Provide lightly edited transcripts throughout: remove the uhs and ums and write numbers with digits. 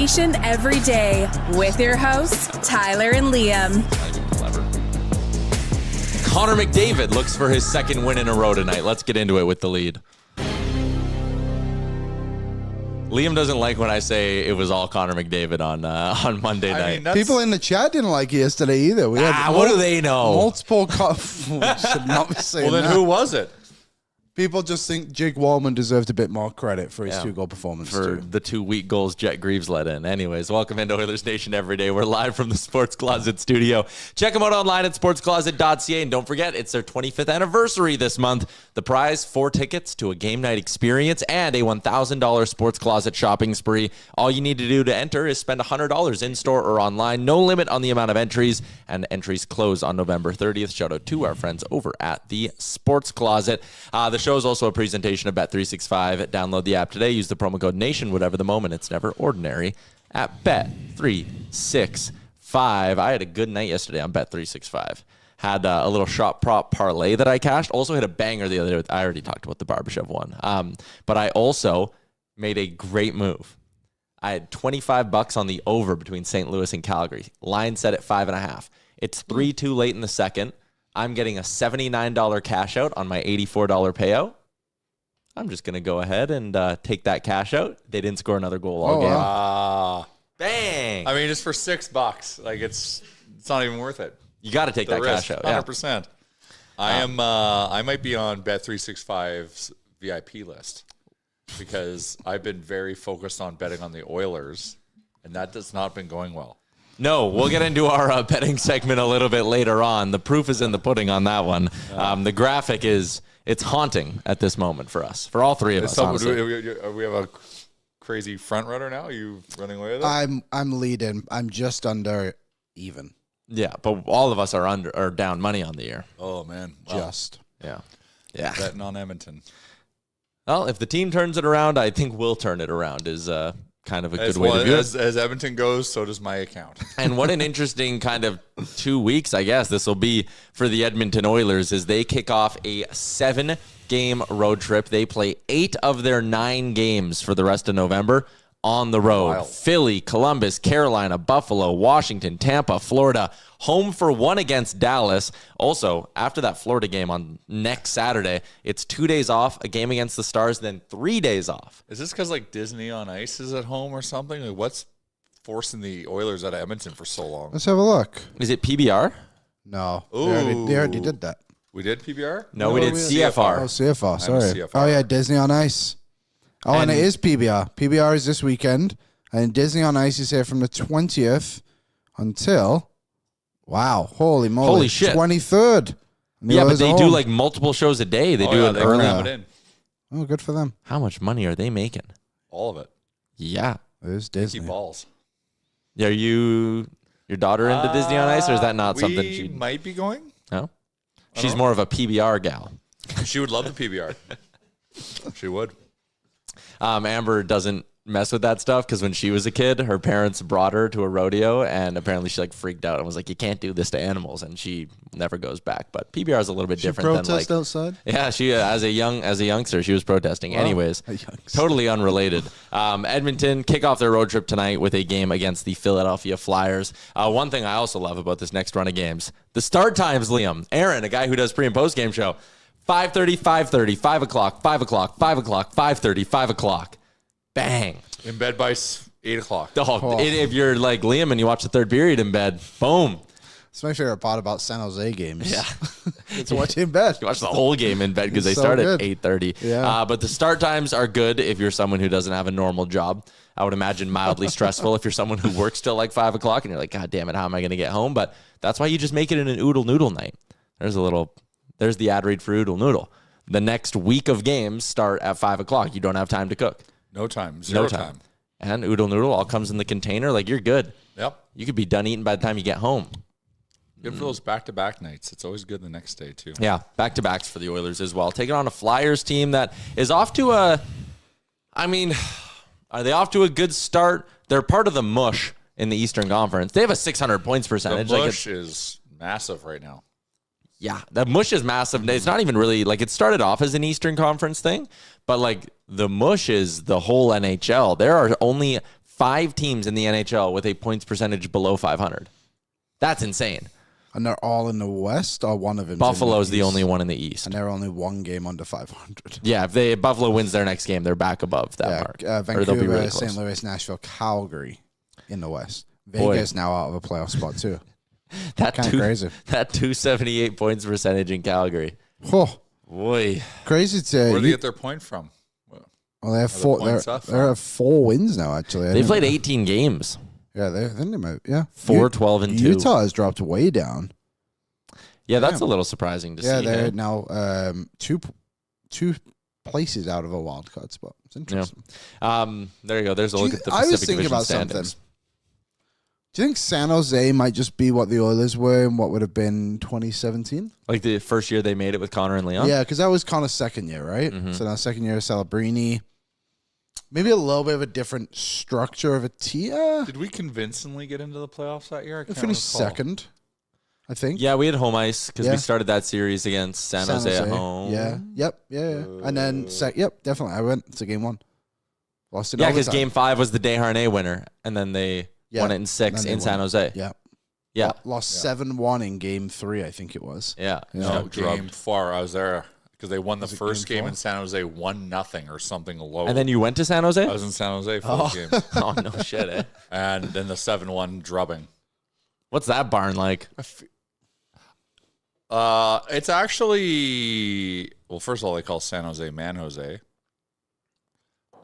Oilersnation every day with your hosts, Tyler and Liam. Not even clever. Conor McDavid looks for his second win in a row tonight. Let's get into it with the lead. Liam doesn't like when I say it was all Conor McDavid on Monday night. People in the chat didn't like it yesterday either. We had what do they know? Multiple should not be saying Well, then who was it? People just think Jake Wallman deserved a bit more credit for his 2-goal performance. For the 2 weak goals Jet Greaves let in. Anyways, welcome into Oilersnation every day. We're live from the Sports Closet studio. Check them out online at sportscloset.ca. And don't forget, it's their 25th anniversary this month. The prize, 4 tickets to a game night experience and a $1,000 Sports Closet shopping spree. All you need to do to enter is spend $100 in-store or online. No limit on the amount of entries. And entries close on November 30th. Shout out to our friends over at the Sports Closet. The show is also a presentation of Bet365. Download the app today. Use the promo code NATION. Whatever the moment, it's never ordinary at Bet365. I had a good night yesterday on Bet365. Had a little shot prop parlay that I cashed. Also hit a banger the other day. I already talked about the Barbashev one. But I also made a great move. I had $25 on the over between St. Louis and Calgary. Line set at 5.5. It's 3-2 late in the second. I'm getting a $79 cash out on my $84 payout. I'm just going to go ahead and take that cash out. They didn't score another goal all game. Wow. Bang! I mean, it's for $6. Like it's not even worth it. You got to take that cash out. 100%. Yeah. I might be on Bet365's VIP list because I've been very focused on betting on the Oilers, and that has not been going well. No, we'll get into our betting segment a little bit later on. The proof is in the pudding on that one. The graphic it's haunting at this moment for us, for all three of us, honestly. Do we have a crazy front runner now? Are you running away with it? I'm leading. I'm just under even. Yeah, but all of us are down money on the year. Oh, man. Wow. Just. Yeah. Betting on Edmonton. Well, if the team turns it around, I think we'll turn it around is kind of a good way to view it. As Edmonton goes, so does my account. And what an interesting kind of 2 weeks, I guess, this will be for the Edmonton Oilers as they kick off a 7-game road trip. They play 8 of their 9 games for the rest of November on the road. Wild. Philly, Columbus, Carolina, Buffalo, Washington, Tampa, Florida. Home for 1 against Dallas. Also, after that Florida game on next Saturday, it's 2 days off, a game against the Stars, then 3 days off. Is this because like Disney on Ice is at home or something? Like, what's forcing the Oilers out of Edmonton for so long? Let's have a look. Is it PBR? No. They already did that. We did PBR? No, we did CFR. Oh, CFR. Sorry. CFR. Oh, yeah, Disney on Ice. Oh, and it is PBR. PBR is this weekend. And Disney on Ice is here from the 20th until... Wow. Holy moly. Holy shit. 23rd. Yeah, but they do like multiple shows a day. They do it they early. cram it in. Oh, good for them. How much money are they making? All of it. Yeah. It is Disney. Keep balls. Are you your daughter into Disney on Ice, or is that not something she she might be going? No? She's more of a PBR gal. She would love the PBR. She would. Amber doesn't mess with that stuff because when she was a kid, her parents brought her to a rodeo, and apparently she like freaked out and was like, "You can't do this to animals," and she never goes back. But PBR is a little bit different than like outside. Yeah, she as a youngster she was protesting. Wow. Anyways, totally unrelated. Edmonton kick off their road trip tonight with a game against the Philadelphia Flyers. One thing I also love about this next run of games, the start times. Liam, Aaron, a guy who does pre and post game show. 5:30, 5:30, 5 o'clock, 5 o'clock, 5 o'clock, 5:30, 5 o'clock. Bang. In bed by 8 o'clock. If you're like Liam and you watch the third period in bed, boom. It's my favorite part about San Jose games. Yeah. It's watch in bed. You watch the whole game in bed because they So start good. at 8:30. Yeah. But the start times are good if you're someone who doesn't have a normal job. I would imagine mildly stressful if you're someone who works till like 5 o'clock and you're like, God damn it, how am I going to get home? But that's why you just make it an Oodle Noodle night. There's the ad read for Oodle Noodle. The next week of games start at 5 o'clock. You don't have time to cook. No time. Zero time. And Oodle Noodle all comes in the container. Like, you're good. Yep. You could be done eating by the time you get home. Good for those back-to-back nights. It's always good the next day, too. Yeah, back-to-backs for the Oilers as well. Taking on a Flyers team that is off to are they off to a good start? They're part of the mush in the Eastern Conference. They have a 600 points percentage. The mush is massive right now. Yeah, the mush is massive. It's not even really, like, it started off as an Eastern Conference thing, but, like, the mush is the whole NHL. There are only 5 teams in the NHL with a points percentage below 500. That's insane. And they're all in the West, or one of them? Buffalo's the only one in the East. And they're only one game under 500. Yeah, if Buffalo wins their next game, they're back above that mark. Or they'll be Vancouver, really close. St. Louis, Nashville, Calgary in the West. Vegas now out of a playoff spot, too. That's kind of crazy. That 278 points percentage in Calgary. Oh, Boy. crazy to Where do they get their point from? Well, they have 4. They're at 4 wins now. Actually, They played 18 games. Yeah, then they might. Yeah, 4-12-2. Utah has dropped way down. Yeah, that's a little surprising to see. Yeah, they're now two places out of a wild card spot. It's interesting. There you go. There's a look at the I was Pacific thinking Division about standings. something. Do you think San Jose might just be what the Oilers were in what would have been 2017? Like the first year they made it with Connor and Leon? Yeah, because that was Connor's second year, right? Mm-hmm. So now second year, Celebrini. Maybe a little bit of a different structure of a team. Did we convincingly get into the playoffs that year? We finished second, I think. Yeah, we had home ice because we started that series against San Jose at home. Yeah. Yep. Yeah. And then, definitely. I went to game 1. Lost in Yeah, because overtime. game 5 was the Desharnais winner, and then they won it in 6 in San Jose. Yeah. Yeah. Lost 7-1 in game 3, I think it was. Yeah. No, game 4. I was there because they won the Was it first game game 4? in San Jose 1-0 or something low. And then you went to San Jose? I was in San Jose for the game. Oh, no shit, eh? And then the 7-1 drubbing. What's that barn like? It's actually, well, first of all, they call San Jose Man Jose.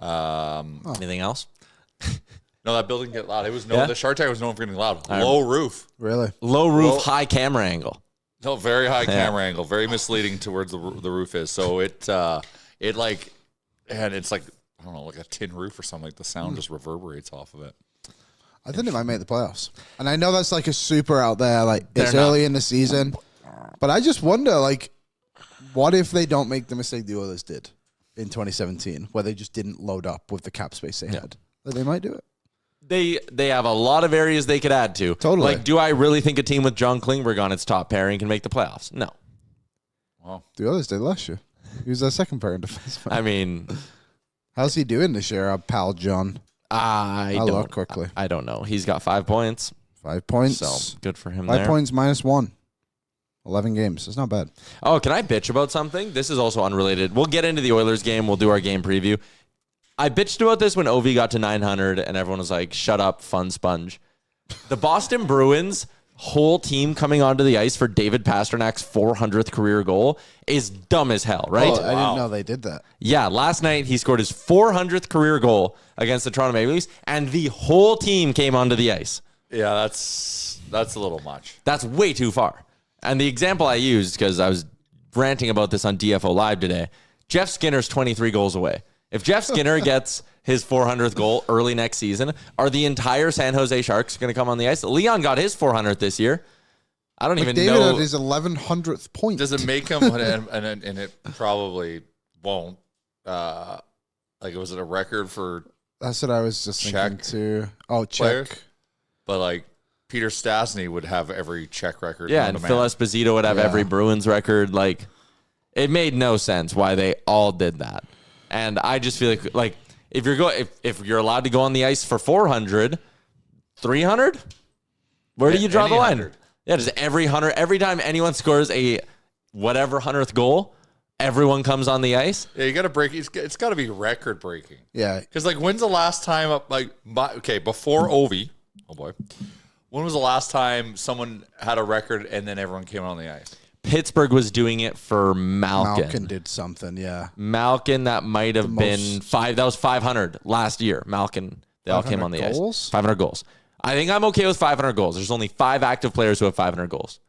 Anything else? No, that building get loud. It was the Shark Tank was known for getting loud. Low roof. Really? Low roof, high camera angle. No, very high camera angle, very misleading towards the roof is. So it like, and it's like, I don't know, like a tin roof or something. Like the sound just reverberates off of it. I think they might make the playoffs. And I know that's like a super out there, like it's They're not. early in the season. But I just wonder, like, what if they don't make the mistake the Oilers did in 2017, where they just didn't load up with the cap space they had? That they might do it. They have a lot of areas they could add to. Totally. Like, do I really think a team with John Klingberg on its top pairing can make the playoffs? No. Wow. The Oilers did last year. He was their second pairing defenseman. I mean, How's he doing this year, our pal John? I'll look quickly. I don't know. He's got 5 points. 5 points. So good for him 5 there. points -1. 11 games. It's not bad. Oh, can I bitch about something? This is also unrelated. We'll get into the Oilers game. We'll do our game preview. I bitched about this when Ovi got to 900 and everyone was like, shut up, fun sponge. The Boston Bruins whole team coming onto the ice for David Pasternak's 400th career goal is dumb as hell, right? Oh, I didn't know they did that. Yeah, last night he scored his 400th career goal against the Toronto Maple Leafs and the whole team came onto the ice. Yeah, that's a little much. That's way too far. And the example I used, because I was ranting about this on DFO Live today, Jeff Skinner's 23 goals away. If Jeff Skinner gets his 400th goal early next season, are the entire San Jose Sharks going to come on the ice? Leon got his 400th this year. I don't even McDavid know. had his 1100th point. Does it make him, and it probably won't, was it a record for That's what I was just thinking Czech too. Oh, players? Czech. But like Peter Stastny would have every Czech record. Yeah, known and to Phil man. Esposito would have every Bruins record. Like, it made no sense why they all did that. And I just feel like if you're allowed to go on the ice for 400, 300, where do you draw the line? 100. Yeah, just every time anyone scores a whatever 100th goal, everyone comes on the ice. Yeah, you got to break. It's got to be record breaking. Yeah. Because like, when's the last time? Before Ovi. Oh boy. When was the last time someone had a record and then everyone came on the ice? Pittsburgh was doing it for Malkin. Malkin did something, yeah. Malkin, that might have been 500 last year. Malkin, they all came on the goals? ice. 500 goals. I think I'm okay with 500 goals. There's only 5 active players who have 500 goals.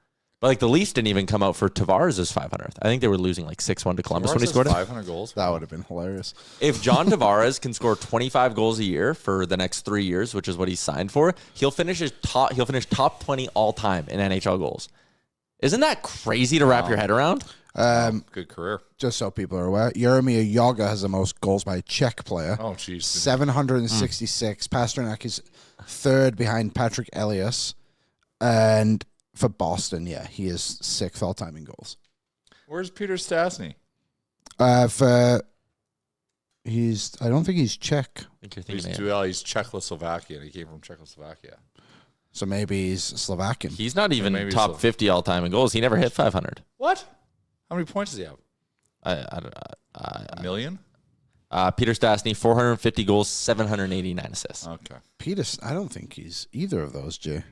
But like the Leafs didn't even come out for Tavares' 500th. I think they were losing like 6-1 to Columbus when he scored it. 500 goals. That would have been hilarious. If John Tavares can score 25 goals a year for the next 3 years, which is what he's signed for, he'll finish top 20 all time in NHL goals. Isn't that crazy to wrap your head around? Good career. Just so people are aware, Jaromir Jagr has the most goals by a Czech player. Oh, jeez. 766. Pastrnak is third behind Patrick Elias. And for Boston, he is 6th all-time in goals. Where's Peter Stastny? I don't think he's Czech. I think you're thinking He's Czechoslovakian. He came from Czechoslovakia. So maybe he's Slovakian. he's not even maybe top so. 50 all time in goals. He never hit 500. What? How many points does he have? I A million? Peter Stastny, 450 goals, 789 assists. Okay. Peter, I don't think he's either of those, Jay.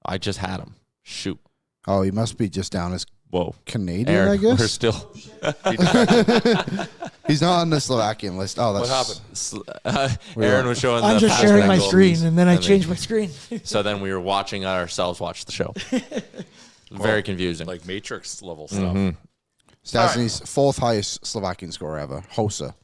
I just had him. Shoot. Oh, he must be just down as Whoa. Canadian, Aaron, I guess. we're still. He's not on the Slovakian list. Oh, that's What happened? Aaron was showing I'm the just sharing Pastrnak my goal. screen, and then I changed my screen. So then we were watching ourselves watch the show. Very confusing. Like Matrix level stuff. Stastny's fourth highest Slovakian scorer ever. Hossa.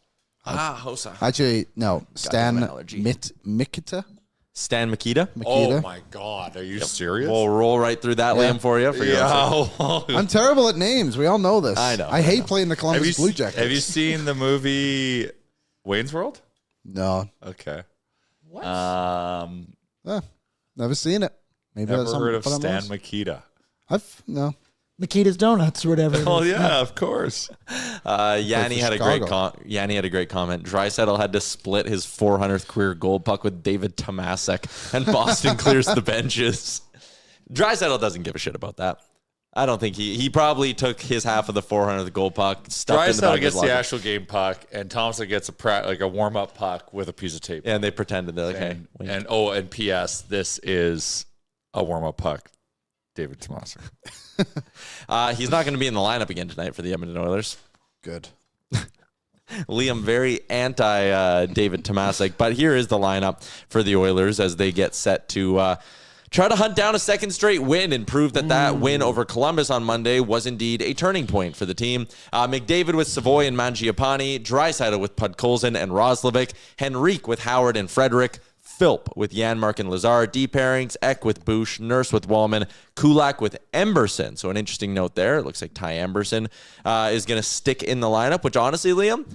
Hossa. Actually, no. Stan an allergy. Mikita. Stan Mikita. Oh my God. Are you serious? We'll roll right through that, Liam, for you. For your own sake. Yeah. I'm terrible at names. We all know this. I know, I I hate know. playing the Columbus Blue Jackets. Have you seen the movie Wayne's World? No. Okay. What? Never seen it. Maybe Never that's heard of something Stan Mikita? No. Makita's Donuts or whatever. it Oh is. yeah, of course. Yanni for had a great Chicago. Yanni had a great comment. Draisaitl had to split his 400th career gold puck with David Tomasek, and Boston clears the benches. Draisaitl doesn't give a shit about that. I don't think he probably took his half of the 400th goal puck, stuffed in the back Draisaitl of his gets the locker, actual game puck, and Thompson gets a warm up puck with a piece of tape. and they pretended they're like, hey, And P.S. This is a warm up puck, David Tomasek. he's not going to be in the lineup again tonight for the Edmonton Oilers. Good. Liam, very anti David Tomasek, but here is the lineup for the Oilers as they get set to try to hunt down a second straight win and prove that win over Columbus on Monday was indeed a turning point for the team. McDavid with Savoie and Mangiapane, Draisaitl with Podkolzin and Roslovic, Henrique with Howard and Frederic, Philp with Janmark and Lazar, D pairings, Eck with Bush, Nurse with Wallman, Kulak with Emberson. So an interesting note there. It looks like Ty Emberson is going to stick in the lineup, which honestly, Liam,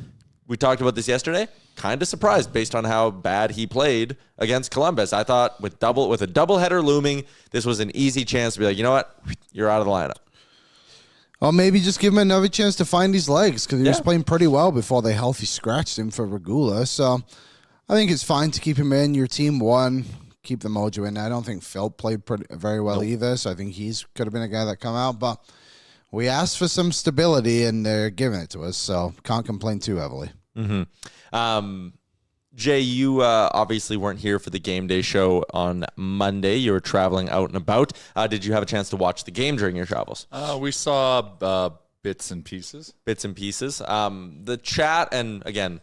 we talked about this yesterday. Kind of surprised based on how bad he played against Columbus. I thought with a doubleheader looming, this was an easy chance to be like, you know what, you're out of the lineup. Well, maybe just give him another chance to find his legs because he was playing pretty well before they healthy scratched him for Regula. So I think it's fine to keep him in. Your team won. Keep the mojo in. I don't think Phil played very well either, so I think he's could have been a guy that come out. But we asked for some stability, and they're giving it to us, so can't complain too heavily. Jay, you obviously weren't here for the game day show on Monday. You were traveling out and about. Did you have a chance to watch the game during your travels? We saw bits and pieces. Bits and pieces. The chat, and again,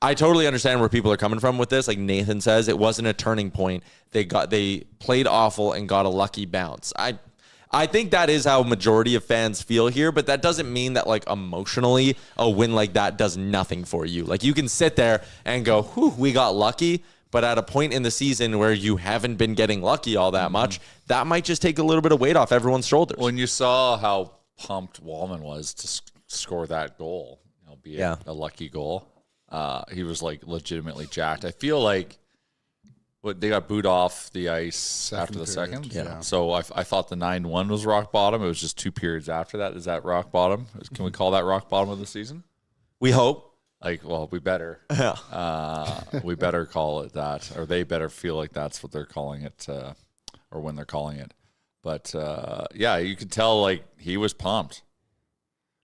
I totally understand where people are coming from with this. Like Nathan says, it wasn't a turning point. They played awful and got a lucky bounce. I think that is how majority of fans feel here, but that doesn't mean that like emotionally a win like that does nothing for you. Like you can sit there and go, whew, we got lucky, but at a point in the season where you haven't been getting lucky all that much, that might just take a little bit of weight off everyone's shoulders. When you saw how pumped Wallman was to score that goal, be it a lucky goal, he was like legitimately jacked. I feel like they got booed off the ice after the second. Yeah. So I thought the 9-1 was rock bottom. It was just 2 periods after that. Is that rock bottom? Can we call that rock bottom of the season? We hope. We better. We better call it that, or they better feel like that's what they're calling it, or when they're calling it. But you could tell like he was pumped.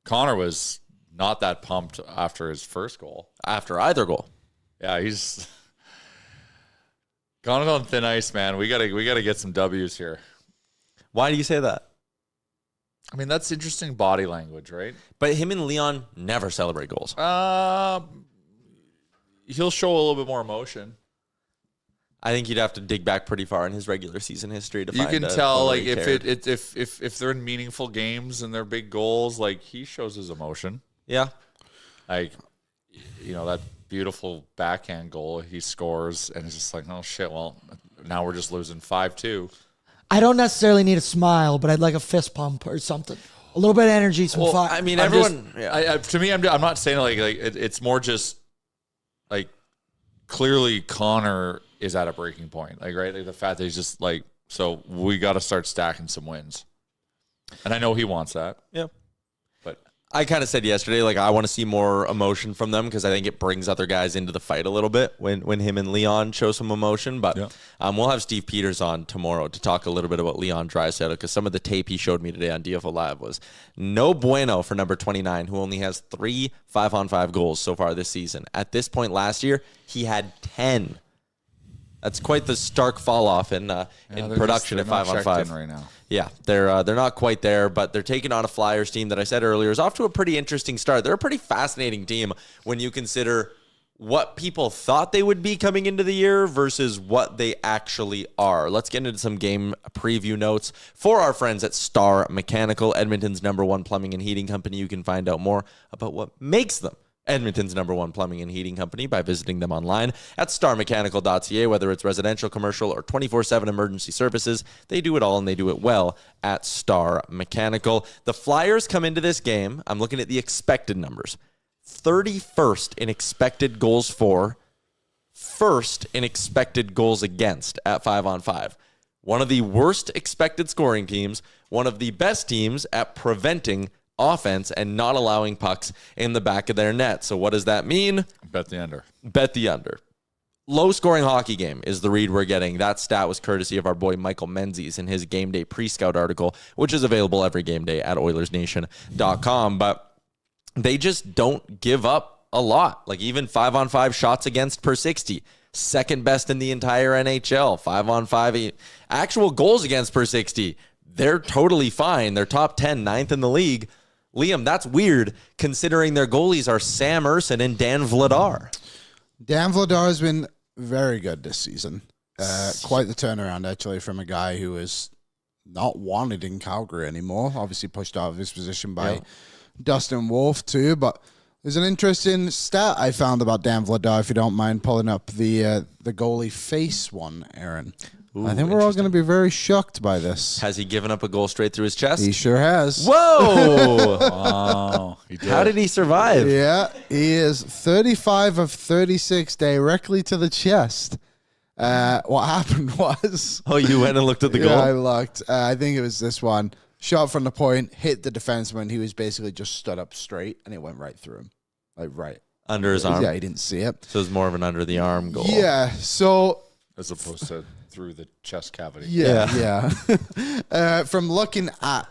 Connor was not that pumped after his first goal. After either goal. Yeah, he's gone on thin ice, man. We gotta get some W's here. Why do you say that? I mean, that's interesting body language, right? But him and Leon never celebrate goals. He'll show a little bit more emotion. I think you'd have to dig back pretty far in his regular season history to You find. can tell, like where he cared. if they're in meaningful games and they're big goals, like he shows his emotion. Yeah. Like, that beautiful backhand goal he scores, and it's just like, oh shit. Well, now we're just losing 5-2. I don't necessarily need a smile, but I'd like a fist pump or something. A little bit of energy, some fire. I mean, I'm everyone. to me, I'm not saying like it's more just like clearly Connor is at a breaking point, like right, like the fact that he's just like, so we got to start stacking some wins, and I know he wants that. Yeah. But I kind of said yesterday, like, I want to see more emotion from them because I think it brings other guys into the fight a little bit when him and Leon show some emotion. But we'll have Steve Peters on tomorrow to talk a little bit about Leon Draisaitl because some of the tape he showed me today on DFO Live was no bueno for number 29, who only has 3 5-on-5 goals so far this season. At this point last year, he had 10. That's quite the stark fall off in production at 5-on-5 right now. Yeah, they're not quite there, but they're taking on a Flyers team that I said earlier is off to a pretty interesting start. They're a pretty fascinating team when you consider what people thought they would be coming into the year versus what they actually are. Let's get into some game preview notes for our friends at Star Mechanical, Edmonton's #1 plumbing and heating company. You can find out more about what makes them Edmonton's #1 plumbing and heating company by visiting them online at starmechanical.ca. Whether it's residential, commercial, or 24/7 emergency services, they do it all and they do it well at Star Mechanical. The Flyers come into this game, I'm looking at the expected numbers, 31st in expected goals for, first in expected goals against at 5-on-5. One of the worst expected scoring teams, one of the best teams at preventing offense and not allowing pucks in the back of their net. So what does that mean? Bet the under. Bet the under. Low-scoring hockey game is the read we're getting. That stat was courtesy of our boy Michael Menzies in his Game Day pre-scout article, which is available every game day at Oilersnation.com. But they just don't give up a lot. Like even 5-on-5 shots against per 60. Second best in the entire NHL. 5-on-5 actual goals against per 60. They're totally fine. They're top 10, 9th in the league. Liam, that's weird considering their goalies are Sam Ersson and Dan Vladar. Dan Vladar has been very good this season. Quite the turnaround, actually, from a guy who is not wanted in Calgary anymore. Obviously pushed out of his position by Dustin Wolf, too. But there's an interesting stat I found about Dan Vladar, if you don't mind pulling up the goalie face one, Aaron. Ooh, I think we're all going to be very shocked by this. Has he given up a goal straight through his chest? He sure has. Whoa! Wow. How did he survive? Yeah, he is 35 of 36 directly to the chest. What happened was... Oh, you went and looked at the goal? Yeah, I looked. I think it was this one. Shot from the point, hit the defenseman. He was basically just stood up straight, and it went right through him. Like, right. Under his arm? Yeah, he didn't see it. So it was more of an under-the-arm goal. Yeah, so... As opposed to through the chest cavity. Yeah. From looking at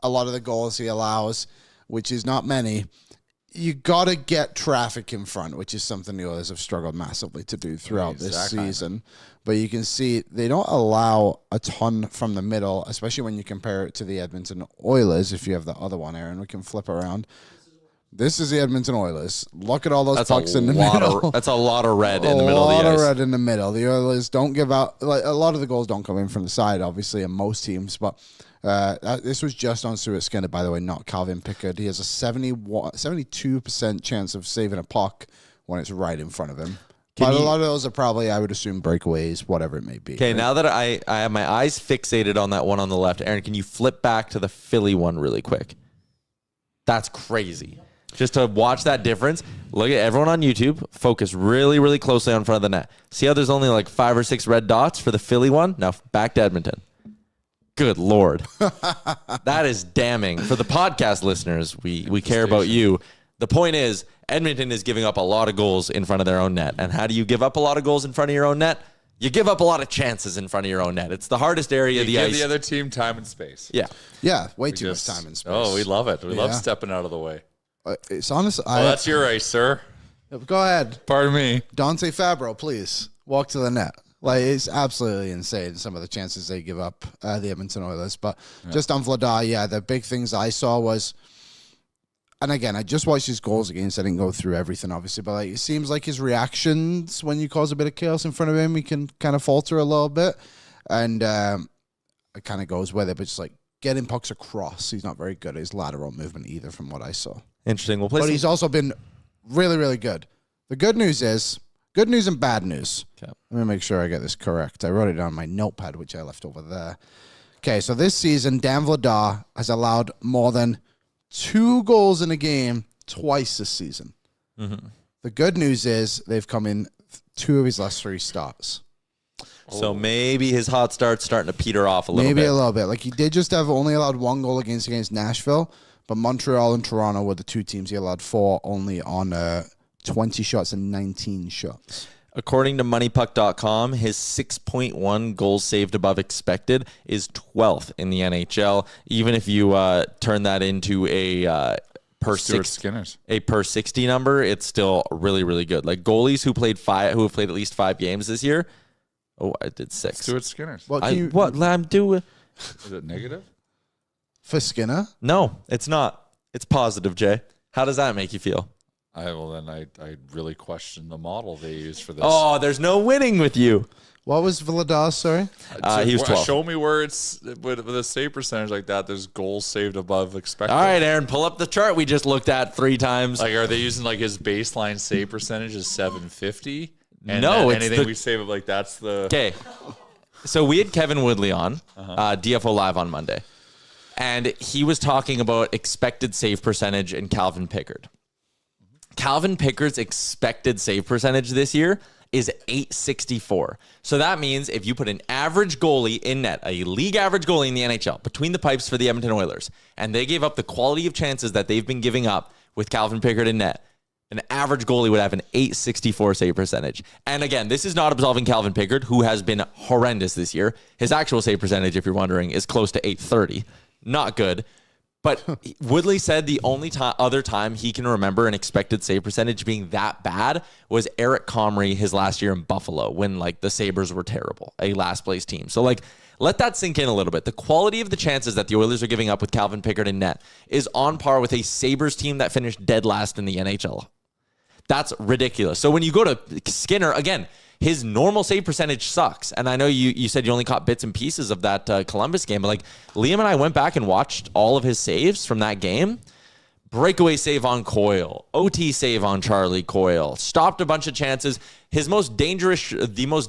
a lot of the goals he allows, which is not many, you got to get traffic in front, which is something the Oilers have struggled massively to do throughout this season. But you can see they don't allow a ton from the middle, especially when you compare it to the Edmonton Oilers. If you have the other one, Aaron, we can flip around. This is the Edmonton Oilers. Look at all those pucks in the middle. That's a lot of red in the middle of the ice. A lot of red in the middle. The Oilers don't give out. Like, a lot of the goals don't come in from the side, obviously, in most teams. But this was just on Stuart Skinner, by the way, not Calvin Pickard. He has a 72% chance of saving a puck when it's right in front of him. But a lot of those are probably, I would assume, breakaways, whatever it may be. Okay, now that I have my eyes fixated on that one on the left, Aaron, can you flip back to the Philly one really quick? That's crazy. Just to watch that difference, look at everyone on YouTube, focus really, really closely on front of the net. See how there's only like 5 or 6 red dots for the Philly one? Now back to Edmonton. Good Lord. That is damning. For the podcast listeners, we care about you. The point is, Edmonton is giving up a lot of goals in front of their own net. And how do you give up a lot of goals in front of your own net? You give up a lot of chances in front of your own net. It's the hardest area of the ice. Give the other team time and space. Yeah. Yeah, way too much time and space. Oh, we love it. We love stepping out of the way. It's honest. That's your race, sir. Go ahead. Pardon me. Dante Fabro, please walk to the net. Like, it's absolutely insane, some of the chances they give up, the Edmonton Oilers. But just on Vladar, the big things I saw was, and again, I just watched his goals against. I didn't go through everything, obviously, but like, it seems like his reactions when you cause a bit of chaos in front of him, he can kind of falter a little bit. And it kind of goes with it, but just like getting pucks across, he's not very good at his lateral movement either, from what I saw. Interesting. But he's also been really, really good. The good news is, good news and bad news. Okay. Let me make sure I get this correct. I wrote it on my notepad, which I left over there. Okay, so this season, Dan Vladar has allowed more than 2 goals in a game twice this season. Mm-hmm. The good news is they've come in 2 of his last 3 starts. So maybe his hot start's starting to peter off a little bit. Maybe a little bit. Like, he did just have only allowed 1 goal against Nashville, But Montreal and Toronto were the two teams he allowed 4 only on 20 shots and 19 shots. According to MoneyPuck.com, his 6.1 goals saved above expected is 12th in the NHL. Even if you turn that into a per 60 number, it's still really, really good. Like goalies who have played at least 5 games this year. Oh, I did 6. Stuart Skinner. What I'm doing? Is it negative? For Skinner? No, it's not. It's positive, Jay. How does that make you feel? I really question the model they use for this. Oh, there's no winning with you. What was Vladar, sorry? He was 12. Show me where it's with a save percentage like that. There's goals saved above expected. All right, Aaron, pull up the chart we just looked at 3 times. Like, are they using like his baseline save percentage is 750? And no, it's anything we save it like that's the okay. So we had Kevin Woodley on DFO Live on Monday, and he was talking about expected save percentage and Calvin Pickard. Calvin Pickard's expected save percentage this year is .864. So that means if you put an average goalie in net, a league average goalie in the NHL, between the pipes for the Edmonton Oilers, and they gave up the quality of chances that they've been giving up with Calvin Pickard in net, an average goalie would have an .864 save percentage. And again, this is not absolving Calvin Pickard, who has been horrendous this year. His actual save percentage, if you're wondering, is close to .830. Not good. But Woodley said the only other time he can remember an expected save percentage being that bad was Eric Comrie his last year in Buffalo when like the Sabres were terrible, a last place team. So like let that sink in a little bit. The quality of the chances that the Oilers are giving up with Calvin Pickard in net is on par with a Sabres team that finished dead last in the NHL. That's ridiculous. So when you go to Skinner, again, his normal save percentage sucks. And I know you said you only caught bits and pieces of that Columbus game, but like Liam and I went back and watched all of his saves from that game. Breakaway save on Coyle, OT save on Charlie Coyle, stopped a bunch of chances. The most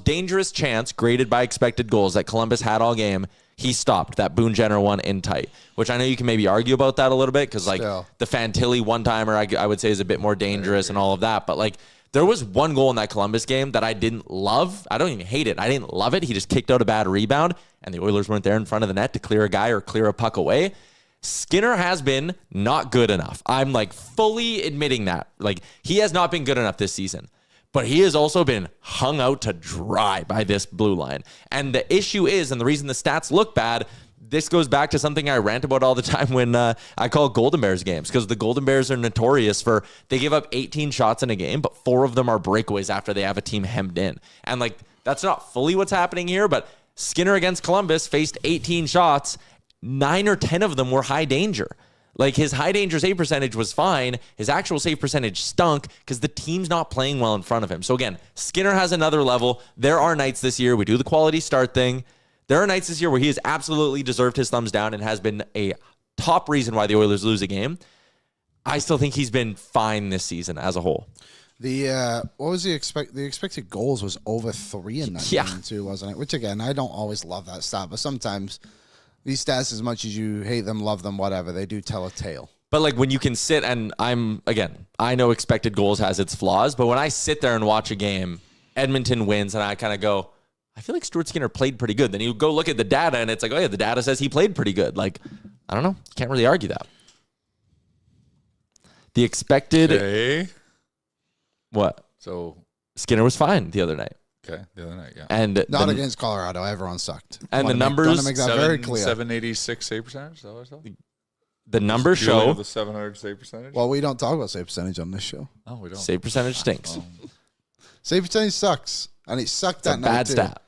dangerous chance graded by expected goals that Columbus had all game, he stopped that Boone Jenner one in tight, which I know you can maybe argue about that a little bit because like the Fantilli one-timer I would say is a bit more dangerous and all of that. But like there was one goal in that Columbus game that I didn't love. I don't even hate it. I didn't love it. He just kicked out a bad rebound and the Oilers weren't there in front of the net to clear a guy or clear a puck away. Skinner has been not good enough. I'm like fully admitting that. Like he has not been good enough this season. But he has also been hung out to dry by this blue line. And the issue is, and the reason the stats look bad, this goes back to something I rant about all the time when I call Golden Bears games, because the Golden Bears are notorious for, they give up 18 shots in a game, but 4 of them are breakaways after they have a team hemmed in. And like, that's not fully what's happening here, but Skinner against Columbus faced 18 shots. 9 or 10 of them were high danger. Like his high danger save percentage was fine. His actual save percentage stunk because the team's not playing well in front of him. So again, Skinner has another level. There are nights this year, we do the quality start thing. There are nights this year where he has absolutely deserved his thumbs down and has been a top reason why the Oilers lose a game. I still think he's been fine this season as a whole. What was the expected goals was over 3 in that game too, wasn't it? Which again, I don't always love that stat, but sometimes these stats, as much as you hate them, love them, whatever, they do tell a tale. But like when you can sit and I know expected goals has its flaws, but when I sit there and watch a game, Edmonton wins and I kind of go, I feel like Stuart Skinner played pretty good. Then you go look at the data and it's like, oh yeah, the data says he played pretty good. Like, I don't know. Can't really argue that. The expected... Okay. What? So Skinner was fine the other night. Okay, the other night, yeah. And not against Colorado. Everyone sucked. And the numbers... Want to make that very clear. 786 save percentage? Is that what I saw? The numbers show... The 700 save percentage? Well, we don't talk about save percentage on this show. Oh, we don't. Save percentage stinks. Save percentage sucks. And it sucked that night, bad stat.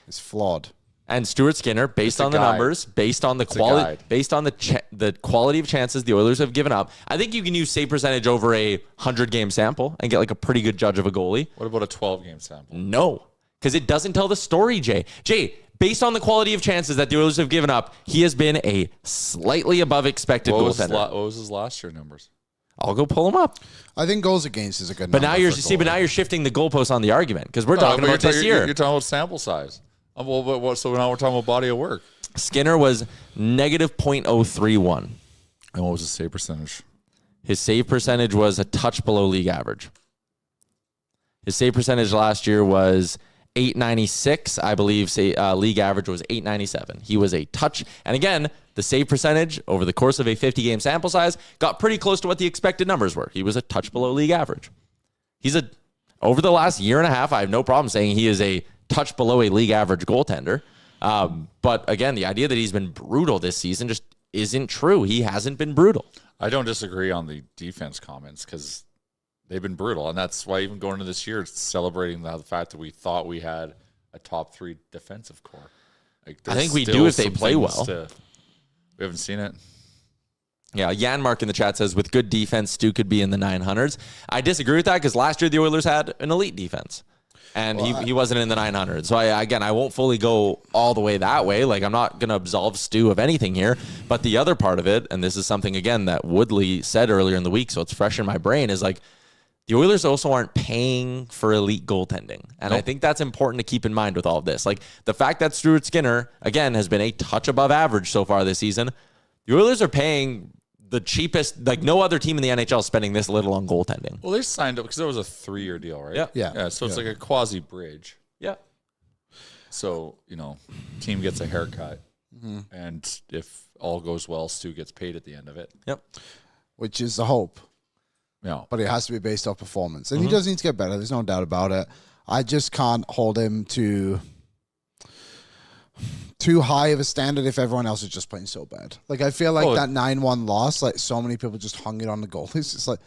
It's flawed. And Stuart Skinner, based on the numbers, based on the quality, based on the quality of chances the Oilers have given up, I think you can use save percentage over a 100-game sample and get like a pretty good judge of a goalie. What about a 12-game sample? No, because it doesn't tell the story, Jay. Based on the quality of chances that the Oilers have given up, he has been a slightly above expected goaltender. What was his last year numbers? I'll go pull him up. I think goals against is a good but number. But now you're shifting the goalpost on the argument because we're talking about this year. You're talking about sample size. So now we're talking about body of work. Skinner was negative .031. And what was his save percentage? His save percentage was a touch below league average. His save percentage last year was 896, I believe. League average was 897. He was a touch. And again, the save percentage over the course of a 50-game sample size got pretty close to what the expected numbers were. He was a touch below league average. Over the last year and a half, I have no problem saying he is a touch below a league average goaltender. But again, the idea that he's been brutal this season just isn't true. He hasn't been brutal. I don't disagree on the defense comments because they've been brutal. And that's why even going into this year, celebrating the fact that we thought we had a top 3 defensive core. Like, I think we do if they play well. We haven't seen it. Yeah, Yanmark in the chat says, with good defense, Stu could be in the 900s. I disagree with that because last year the Oilers had an elite defense. And he wasn't in the 900s. So, I won't fully go all the way that way. Like, I'm not going to absolve Stu of anything here. But the other part of it, and this is something, again, that Woodley said earlier in the week, so it's fresh in my brain, is like, the Oilers also aren't paying for elite goaltending. And I think that's important to keep in mind with all of this. Like, the fact that Stuart Skinner, again, has been a touch above average so far this season, the Oilers are paying the cheapest, like no other team in the NHL spending this little on goaltending. Well, they signed up because it was a 3-year deal, right? Yeah. So it's like a quasi bridge. Yeah. So, team gets a haircut. And if all goes well, Stu gets paid at the end of it. Yep. Which is the hope. Yeah. But it has to be based off performance. And he does need to get better. There's no doubt about it. I just can't hold him to too high of a standard if everyone else is just playing so bad. Like, I feel like that 9-1 loss, like, so many people just hung it on the goalies. It's like,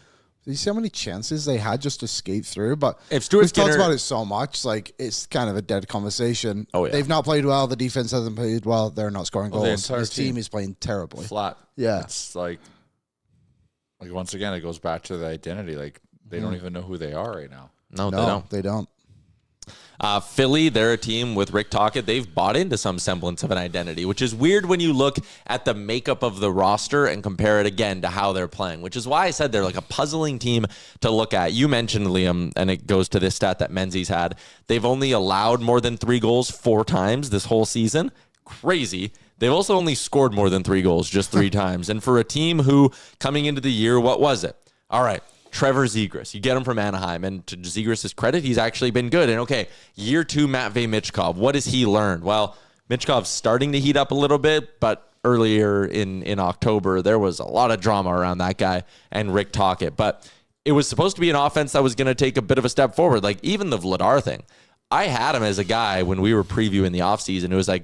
do you see how many chances they had just to skate through? But if Stuart we've Skinner talked about it so much, like, it's kind of a dead conversation. Oh, yeah. They've not played well. The defense hasn't played well. They're not scoring The goals. entire This team team is playing terribly. Flat. Yeah. It's like once again, it goes back to the identity. Like, they don't even know who they are right now. No, They don't. Philly, they're a team with Rick Tocchet. They've bought into some semblance of an identity, which is weird when you look at the makeup of the roster and compare it again to how they're playing, which is why I said they're like a puzzling team to look at. You mentioned, Liam, and it goes to this stat that Menzies had. They've only allowed more than 3 goals 4 times this whole season. Crazy. They've also only scored more than 3 goals just 3 times. And for a team who, coming into the year, what was it? All right, Trevor Zegras. You get him from Anaheim. And to Zegras' credit, he's actually been good. And okay, year 2, Matvei Michkov. What has he learned? Well, Michkov's starting to heat up a little bit, but earlier in October, there was a lot of drama around that guy and Rick Tocchet. But it was supposed to be an offense that was going to take a bit of a step forward. Like, even the Vladar thing. I had him as a guy when we were previewing the offseason. It was like,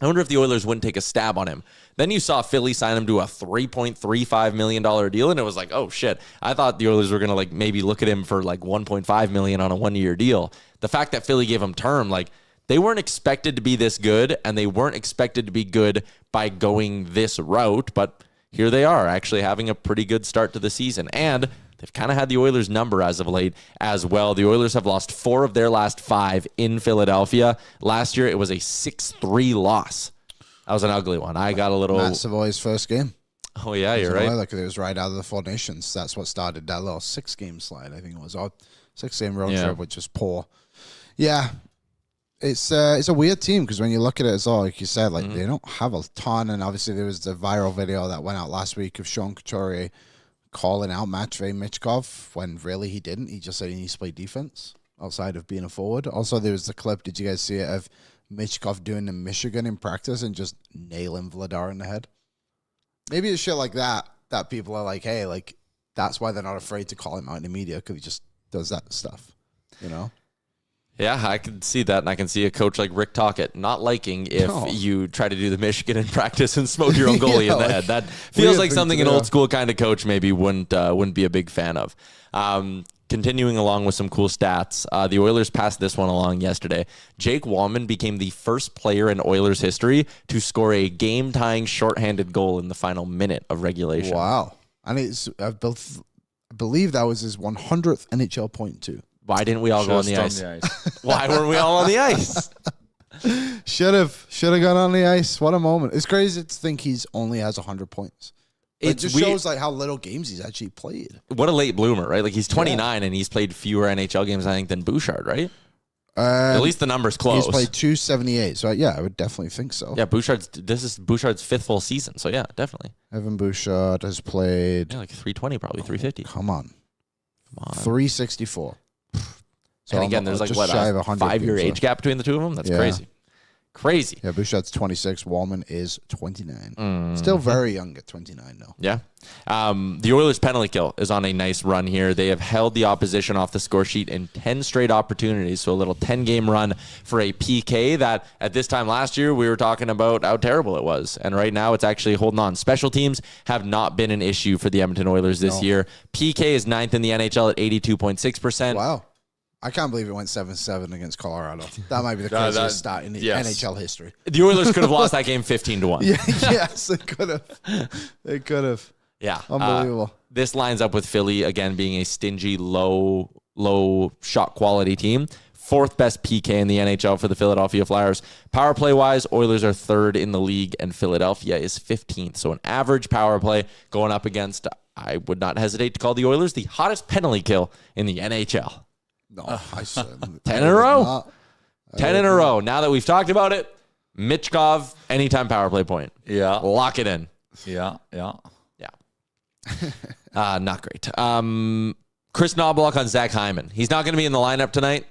I wonder if the Oilers wouldn't take a stab on him. Then you saw Philly sign him to a $3.35 million deal, and it was like, oh, shit. I thought the Oilers were going to like maybe look at him for like $1.5 million on a 1-year deal. The fact that Philly gave him term, like, they weren't expected to be this good, and they weren't expected to be good by going this route, but here they are actually having a pretty good start to the season. And they've kind of had the Oilers' number as of late as well. The Oilers have lost 4 of their last 5 in Philadelphia. Last year, it was a 6-3 loss. That was an ugly one. I got a little... Matt Savoie's first game. Oh, yeah, you're right. Like, it was right out of the 4 Nations. That's what started that little 6-game slide, I think it was. 6-game road trip, which was poor. Yeah. It's a weird team because when you look at it as all, like you said, like they don't have a ton. And obviously there was the viral video that went out last week of Sean Couturier calling out Matvei Michkov when really he didn't. He just said he needs to play defense outside of being a forward. Also, there was the clip, did you guys see it, of Michkov doing the Michigan in practice and just nailing Vladar in the head? Maybe it's shit like that people are like, hey, like, that's why they're not afraid to call him out in the media because he just does that stuff, you know? Yeah, I can see that, and I can see a coach like Rick Tocchet not liking if you try to do the Michigan in practice and smoke your own goalie in the head. That feels like something an old school kind of coach maybe wouldn't be a big fan of. Continuing along with some cool stats, the Oilers passed this one along yesterday. Jake Wallman became the first player in Oilers history to score a game-tying shorthanded goal in the final minute of regulation. Wow. And I believe that was his 100th NHL point, too. Why didn't we all go on the ice? Why weren't we all on the ice? Should have gone on the ice. What a moment. It's crazy to think he's only has 100 points. It just shows like how little games he's actually played. What a late bloomer, right? Like he's 29 and he's played fewer NHL games, I think, than Bouchard, right? At least the number's close. He's played 278, so yeah, I would definitely think so. Yeah, this is Bouchard's 5th full season, so yeah, definitely. Evan Bouchard has played... Yeah, like 320, probably 350. Come on. 364. And again, there's like, just what, shy of a 100 5-year games age gap between the two of them? That's Yeah. crazy. Yeah, Bouchat's 26. Wallman is 29. Still very young at 29, though. Yeah. The Oilers' penalty kill is on a nice run here. They have held the opposition off the score sheet in 10 straight opportunities, so a little 10-game run for a PK that at this time last year we were talking about how terrible it was, and right now it's actually holding on. Special teams have not been an issue for the Edmonton Oilers this year. PK is 9th in the NHL at 82.6%. Wow. I can't believe it went 7-7 against Colorado. That might be the craziest stat in NHL history. The Oilers could have lost that game 15-1. Yeah, yes, they could have. They could have. Yeah. Unbelievable. This lines up with Philly, again, being a stingy, low shot quality team. 4th best PK in the NHL for the Philadelphia Flyers. Power play-wise, Oilers are 3rd in the league, and Philadelphia is 15th. So an average power play going up against, I would not hesitate to call the Oilers the hottest penalty kill in the NHL. No, I said 10 in a row. 10 in a row. Now that we've talked about it, Michkov, anytime power play point. Yeah. Lock it in. Yeah. Not great. Chris Knoblauch on Zach Hyman. He's not going to be in the lineup tonight.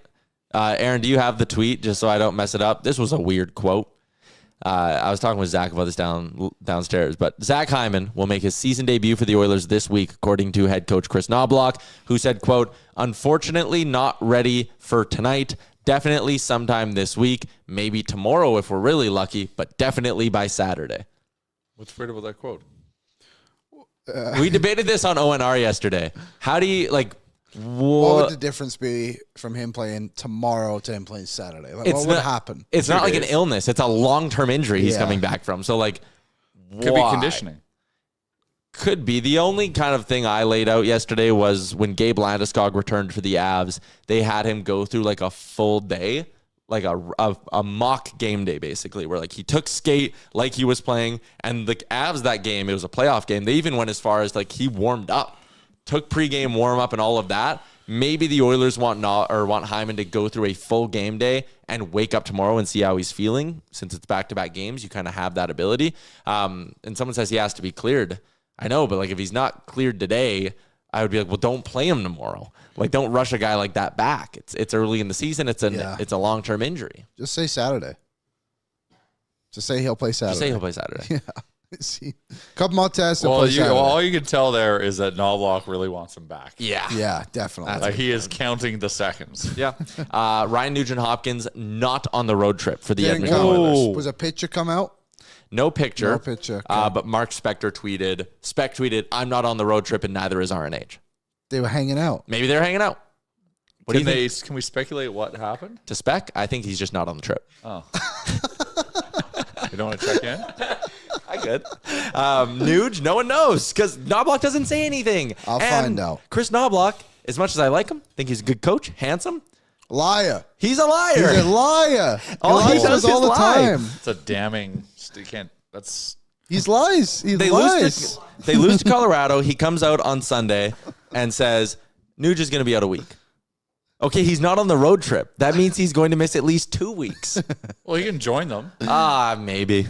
Aaron, do you have the tweet just so I don't mess it up? This was a weird quote. I was talking with Zach about this downstairs, but Zach Hyman will make his season debut for the Oilers this week, according to head coach Chris Knoblauch, who said, quote, "Unfortunately, not ready for tonight. Definitely sometime this week. Maybe tomorrow if we're really lucky, but definitely by Saturday." What's weird about that quote? We debated this on ONR yesterday. How do you, like, what would the difference be from him playing tomorrow to him playing Saturday? Like, what would happen? It's not like an illness. It's a long-term injury he's coming back from. So, like, Could be conditioning. Could be. The only kind of thing I laid out yesterday was when Gabe Landeskog returned for the Avs, they had him go through like a full day, like a mock game day, basically, where like he took skate like he was playing. And the Avs that game, it was a playoff game. They even went as far as like he warmed up, took pregame warm up and all of that. Maybe the Oilers want Hyman to go through a full game day and wake up tomorrow and see how he's feeling. Since it's back-to-back games, you kind of have that ability. And someone says he has to be cleared. I know, but like if he's not cleared today, I would be like, well, don't play him tomorrow. Like, don't rush a guy like that back. It's early in the season. It's a long-term injury. Just say Saturday. Just say he'll play Saturday. Just say he'll play Saturday. Yeah. See, couple more tests. Well, all you can tell there is that Knoblauch really wants him back. Yeah. Yeah, definitely. Like he is counting the seconds. Yeah. Ryan Nugent-Hopkins not on the road trip for the Didn't Edmonton come. Oilers. Was a picture come out? No picture. No picture. Okay. But Mark Spector tweeted, "I'm not on the road trip and neither is RNH." They were hanging out. Maybe they're hanging out. What do you think? Can we speculate what happened? To Spec, I think he's just not on the trip. Oh. You don't want to check in? I could. Nuge, no one knows because Knoblauch doesn't say anything. I'll find out. Chris Knoblauch, as much as I like him, think he's a good coach, handsome. Liar. He's a liar. He's a liar. All he lies does all is the lie. time. It's a damning. You can't. That's. He's lies. He They lies. lose to Colorado. He comes out on Sunday and says, Nuge is going to be out a week. Okay, he's not on the road trip. That means he's going to miss at least 2 weeks. Well, you can join them. Maybe.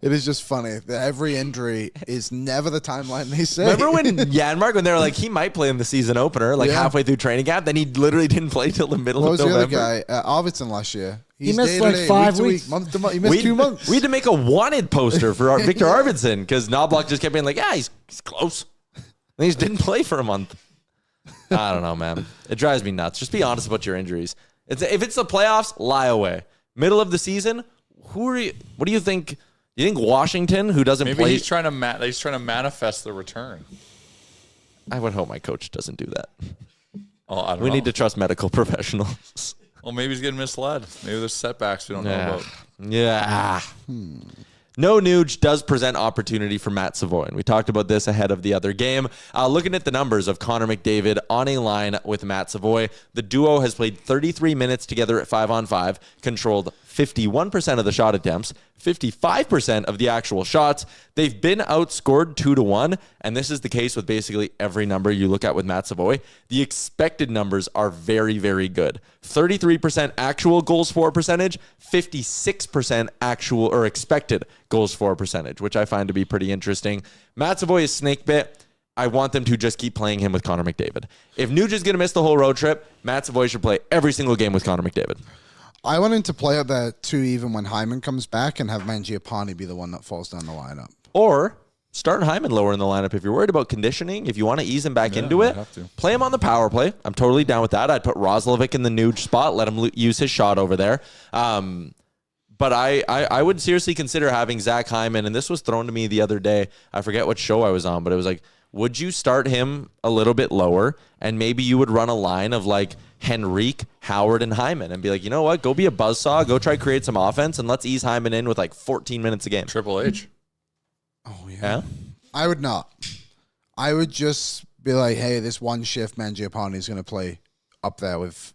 It is just funny that every injury is never the timeline they say. Remember when Janmark, when they were like, he might play in the season opener, like halfway through training camp, then he literally didn't play till the middle what of was November. the other guy? Arvidsson last year. He missed like 5 weeks. Week, month to month. He missed 2 months. We had to make a wanted poster for our Victor Arvidsson because Knoblauch just kept being like, yeah, he's close. And he just didn't play for a month. I don't know, man. It drives me nuts. Just be honest about your injuries. If it's the playoffs, lie away. Middle of the season, who are you? What do you think? You think Washington, who doesn't Maybe play? he's trying to manifest the return. I would hope my coach doesn't do that. Oh, I don't know. We need to trust medical professionals. Well, maybe he's getting misled. Maybe there's setbacks we don't know about. Yeah. No Nuge does present opportunity for Matt Savoie, and we talked about this ahead of the other game. Looking at the numbers of Conor McDavid on a line with Matt Savoie, the duo has played 33 minutes together at 5-on-5, controlled 51% of the shot attempts, 55% of the actual shots. They've been outscored 2-1, and this is the case with basically every number you look at with Matt Savoie. The expected numbers are very, very good. 33% actual goals for percentage, 56% actual or expected goals for percentage, which I find to be pretty interesting. Matt Savoie is snake bit. I want them to just keep playing him with Conor McDavid. If Nugent's going to miss the whole road trip, Matt Savoie should play every single game with Conor McDavid. I want him to play at that 2 even when Hyman comes back and have Mangiapane be the one that falls down the lineup. Or start Hyman lower in the lineup. If you're worried about conditioning, if you want to ease him back into it, play him on the power play. I'm totally down with that. I'd put Roslovic in the Nuge spot, let him use his shot over there. But I would seriously consider having Zach Hyman, and this was thrown to me the other day. I forget what show I was on, but it was like, would you start him a little bit lower, and maybe you would run a line of like Henrique, Howard, and Hyman, and be like, you know what, go be a buzzsaw, go try create some offense, and let's ease Hyman in with like 14 minutes a game. Triple H. Oh, yeah. I would not. I would just be like, hey, this one shift Mangiapane is going to play up there with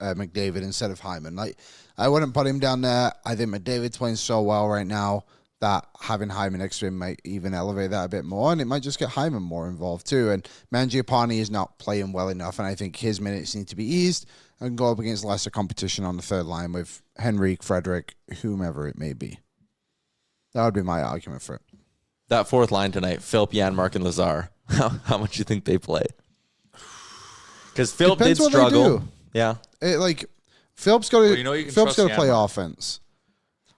McDavid instead of Hyman. Like, I wouldn't put him down there. I think McDavid's playing so well right now that having Hyman next to him might even elevate that a bit more, and it might just get Hyman more involved too. And Mangiapane is not playing well enough, and I think his minutes need to be eased and go up against lesser competition on the third line with Henrique, Frederic, whomever it may be. That would be my argument for it. That fourth line tonight, Philp, Janmark, and Lazar. How much do you think they play? Because Philp did struggle. Yeah. Philp's got to play offense.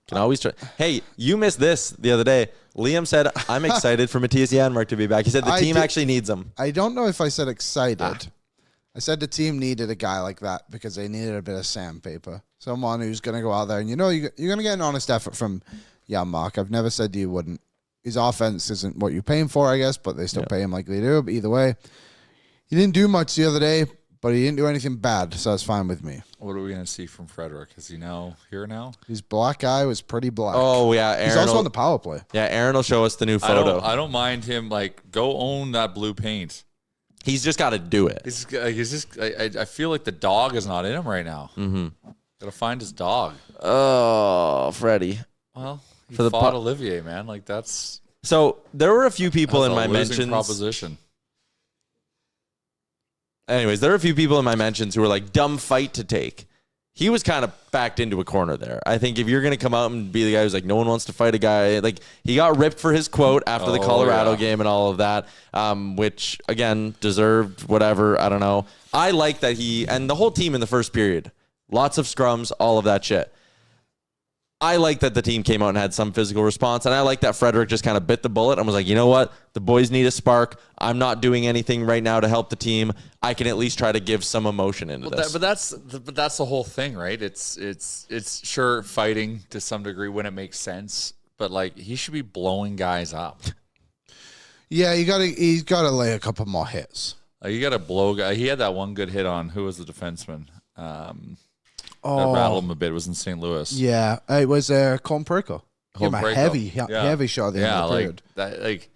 Can always try. Hey, you missed this the other day. Liam said, I'm excited for Matthias Janmark to be back. He said the team actually needs him. I don't know if I said excited. I said the team needed a guy like that because they needed a bit of sandpaper. Someone who's going to go out there and, you're going to get an honest effort from Janmark. I've never said you wouldn't. His offense isn't what you're paying for, I guess, but they still pay him like they do. But either way, he didn't do much the other day, but he didn't do anything bad, so that's fine with me. What are we going to see from Frederic? Is he now here now? His black eye was pretty black. Oh, yeah. Aaron He's also on the power play. Yeah, Aaron will show us the new photo. I don't mind him. Like, go own that blue paint. He's just got to do it. I feel like the dog is not in him right now. Mm-hmm. Got to find his dog. Oh, Freddie. Well, he fought Olivier, man. Like, that's... So there were a few people in my losing mentions. Proposition. Anyways, there were a few people in my mentions who were like, dumb fight to take. He was kind of backed into a corner there. I think if you're going to come out and be the guy who's like, no one wants to fight a guy, like he got ripped for his quote after the Colorado game and all of that, which again, deserved whatever. I don't know. I like that and the whole team in the first period, lots of scrums, all of that shit. I like that the team came out and had some physical response, and I like that Frederic just kind of bit the bullet and was like, you know what? The boys need a spark. I'm not doing anything right now to help the team. I can at least try to give some emotion into this. But that's the whole thing, right? It's sure fighting to some degree when it makes sense, but like he should be blowing guys up. Yeah, he's got to lay a couple more hits. You got to blow guy. He had that one good hit on who was the defenseman. That rattled him a bit. It was in St. Louis. Yeah, it was Colin Perico. A heavy shot at the end of the period. Like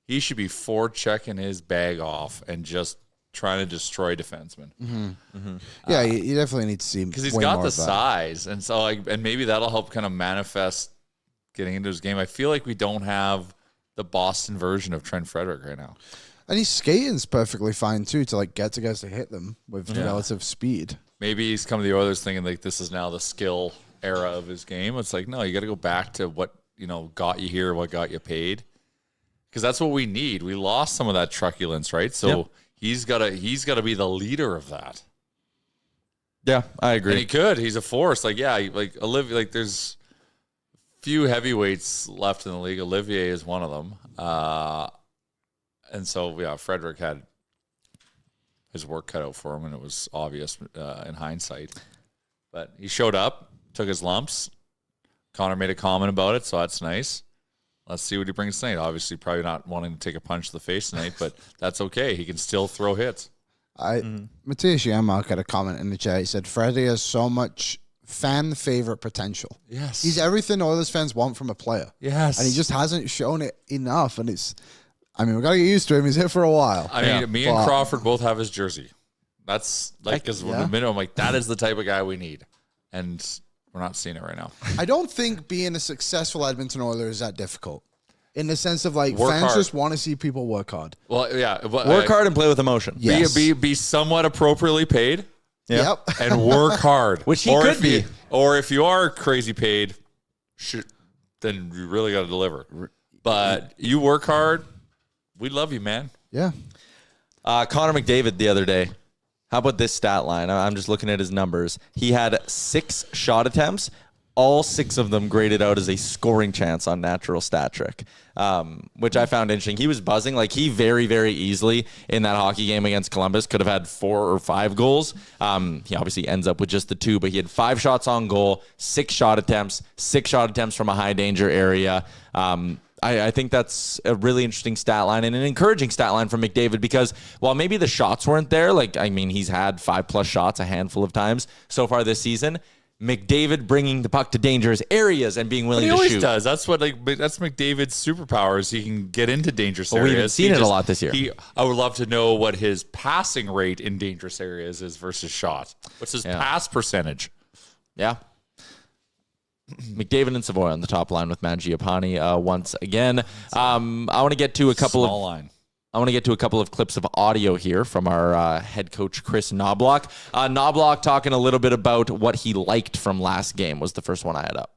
he should be forechecking his bag off and just trying to destroy defensemen. Mm-hmm. Mm-hmm. Yeah, you definitely need to see him because he's got the size, and so and maybe that'll help kind of manifest getting into his game. I feel like we don't have the Boston version of Trent Frederic right now, and his skating's perfectly fine too to like get to guys to hit them with relative speed. Maybe he's come to the Oilers thinking like this is now the skill era of his game. It's like, no, you got to go back to what, got you here, what got you paid. Because that's what we need. We lost some of that truculence, right? So he's got to be the leader of that. Yeah, I agree. And he could. He's a force. Like Olivier, like there's few heavyweights left in the league. Olivier is one of them. And so, Frederic had his work cut out for him, and it was obvious in hindsight. But he showed up, took his lumps. Connor made a comment about it, so that's nice. Let's see what he brings tonight. Obviously, probably not wanting to take a punch to the face tonight, but that's okay. He can still throw hits. Matthias Janmark had a comment in the chat. He said, Freddie has so much fan favorite potential. Yes. He's everything Oilers fans want from a player. Yes. And he just hasn't shown it enough, and we got to get used to him. He's here for a while. Me and Crawford both have his jersey. That's because the minute I'm like, that is the type of guy we need. And we're not seeing it right now. I don't think being a successful Edmonton Oilers is that difficult. In the sense of fans hard. just want to see people work hard. Well, yeah. Work hard and play with emotion. Yes. Be somewhat appropriately paid. Yep. And work hard. Which he could be. Or if you are crazy paid, then you really got to deliver. But you work hard. We love you, man. Yeah. Conor McDavid the other day. How about this stat line? I'm just looking at his numbers. He had 6 shot attempts. All 6 of them graded out as a scoring chance on Natural Stat Trick, which I found interesting. He was buzzing. Like, he very, very easily in that hockey game against Columbus could have had 4 or 5 goals. He obviously ends up with just the 2, but he had 5 shots on goal, 6 shot attempts from a high danger area. I think that's a really interesting stat line and an encouraging stat line from McDavid because while maybe the shots weren't there, he's had 5+ shots a handful of times so far this season. McDavid bringing the puck to dangerous areas and being willing to shoot. He always does. That's McDavid's superpowers. He can get into dangerous areas. We haven't seen it a lot this year. I would love to know what his passing rate in dangerous areas is versus shot. What's his pass percentage? Yeah. McDavid and Savoie on the top line with Mangiapane once again. I want to get to a couple of clips of audio here from our head coach, Chris Knoblauch. Knoblauch talking a little bit about what he liked from last game was the first one I had up.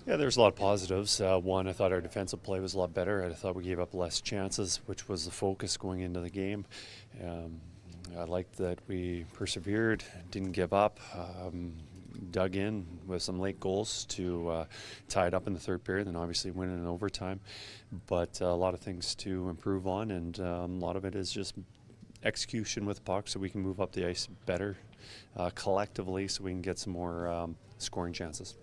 Yeah, there's a lot of positives. One, I thought our defensive play was a lot better. I thought we gave up less chances, which was the focus going into the game. I liked that we persevered, didn't give up, dug in with some late goals to tie it up in the third period and obviously win in overtime. But a lot of things to improve on, and a lot of it is just execution with the puck so we can move up the ice better collectively so we can get some more scoring chances.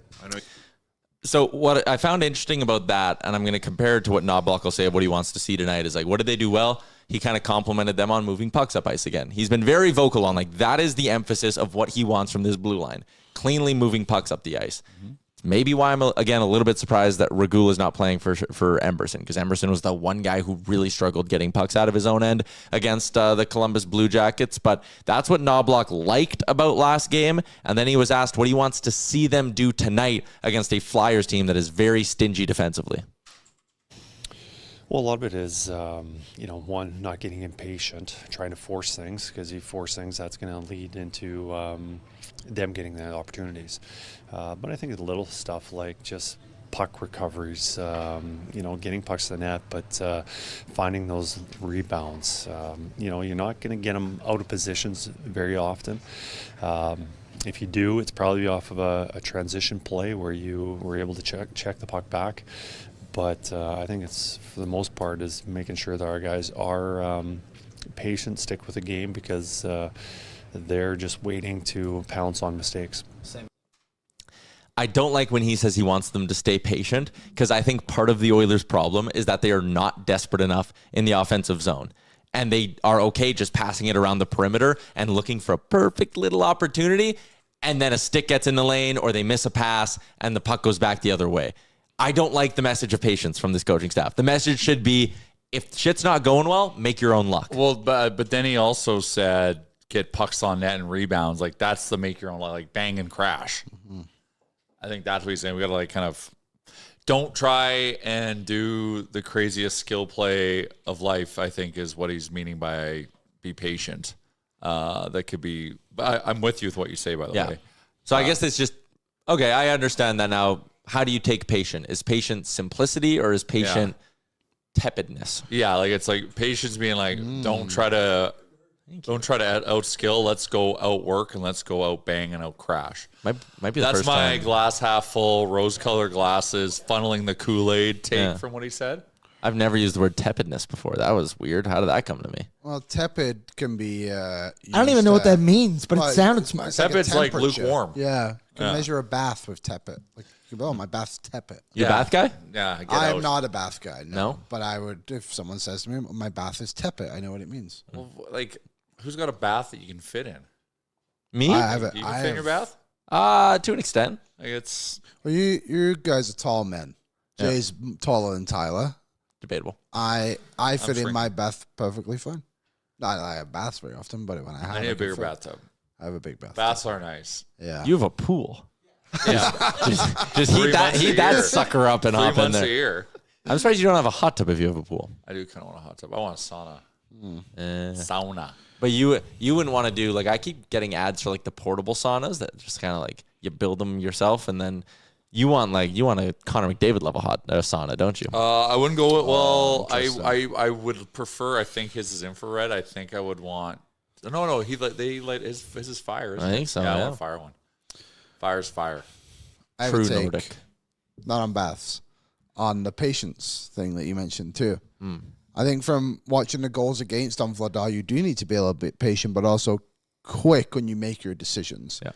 So what I found interesting about that, and I'm going to compare it to what Knoblauch will say of what he wants to see tonight, is what did they do well? He kind of complimented them on moving pucks up ice again. He's been very vocal on that is the emphasis of what he wants from this blue line. Cleanly moving pucks up the ice. Mm-hmm. Maybe why I'm, again, a little bit surprised that Regula is not playing for Emberson, because Emberson was the one guy who really struggled getting pucks out of his own end against the Columbus Blue Jackets. But that's what Knoblauch liked about last game. And then he was asked what he wants to see them do tonight against a Flyers team that is very stingy defensively. Well, a lot of it is, one, not getting impatient, trying to force things, because if you force things, that's going to lead into them getting the opportunities. But I think the little stuff like just puck recoveries, getting pucks to the net, but finding those rebounds. You're not going to get them out of positions very often. If you do, it's probably off of a transition play where you were able to check the puck back. But I think it's, for the most part, is making sure that our guys are patient, stick with the game, because they're just waiting to pounce on mistakes. I don't like when he says he wants them to stay patient, because I think part of the Oilers' problem is that they are not desperate enough in the offensive zone. And they are okay just passing it around the perimeter and looking for a perfect little opportunity, and then a stick gets in the lane or they miss a pass and the puck goes back the other way. I don't like the message of patience from this coaching staff. The message should be, if shit's not going well, make your own luck. Well, but then he also said, get pucks on net and rebounds. That's the make your own luck, bang and crash. Mm-hmm. I think that's what he's saying. We got to kind of don't try and do the craziest skill play of life, I think is what he's meaning by be patient. That could be, I'm with you with what you say, by the way. So I guess it's just, okay, I understand that now. How do you take patient? Is patient simplicity or is patient tepidness? Yeah, it's patience being don't try to out skill. Let's go outwork and let's go out bang and out crash. Might be the That's first my time. glass half full, rose colored glasses, funneling the Kool-Aid take from what he said. I've never used the word tepidness before. That was weird. How did that come to me? Well, tepid can be. I don't even know what that means, but it sounded smart. Tepid's like lukewarm. Yeah, you can measure a bath with tepid. My bath's tepid. You a bath guy? Yeah, I am not a bath guy. No? But I would, if someone says to me, my bath is tepid, I know what it means. Well, who's got a bath that you can fit in? Me? I have it. You can fit in your bath? To an extent. Well, you guys are tall men. Jay's taller than Tyler. Debatable. I fit in my bath perfectly fine. Not that I have baths very often, but when I need a bigger bathtub. I have a big bathtub. Baths are nice. Yeah. You have a pool. Yeah. just heat that sucker up and 3 hop in months there. a year. I'm surprised you don't have a hot tub if you have a pool. I do kind of want a hot tub. I want a sauna. Sauna. But you wouldn't want to do, I keep getting ads for the portable saunas that just kind of you build them yourself and then You want a Conor McDavid level hot sauna, don't you? I wouldn't go with, well, I would prefer, I think his is infrared. I think I would want, no, they light his is fire. I think so, Yeah, I yeah. want a fire one. Fire's fire. I True would take, Nordic. not on baths, on the patience thing that you mentioned too. I think from watching the goals against on Vladar, you do need to be a little bit patient, but also quick when you make your decisions. Yeah.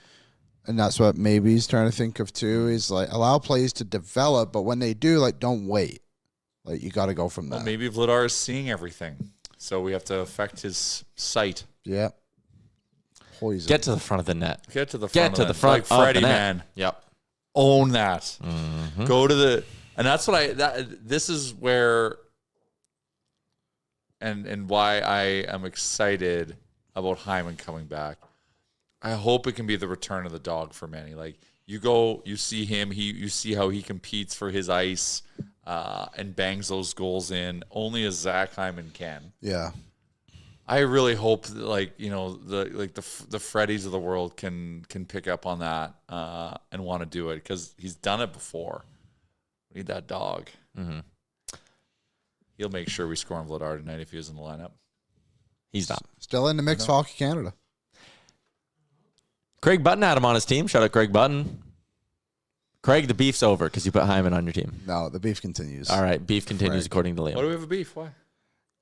And that's what maybe he's trying to think of too, is like allow plays to develop, but when they do, like don't wait. Like you got to go from there. Well, maybe Vladar is seeing everything, so we have to affect his sight. Yeah. Poison. Get to the front of the net. Get to the front. Get to of the that. front like Freddie, of the net. man. Yep. Own that. Go to the, and that's what this is where, and why I am excited about Hyman coming back. I hope it can be the return of the dog for Manny. Like you go, you see him, you see how he competes for his ice and bangs those goals in only as Zach Hyman can. Yeah. I really hope that, the Freddies of the world can pick up on that and want to do it because he's done it before. We need that dog. Mm-hmm. He'll make sure we score on Vladar tonight if he was in the lineup. He's not. Still in the mix for Hockey Canada. Craig Button had him on his team. Shout out Craig Button. Craig, the beef's over because you put Hyman on your team. No, the beef continues. All right, beef continues Craig. according to Liam. Why do we have a beef? Why?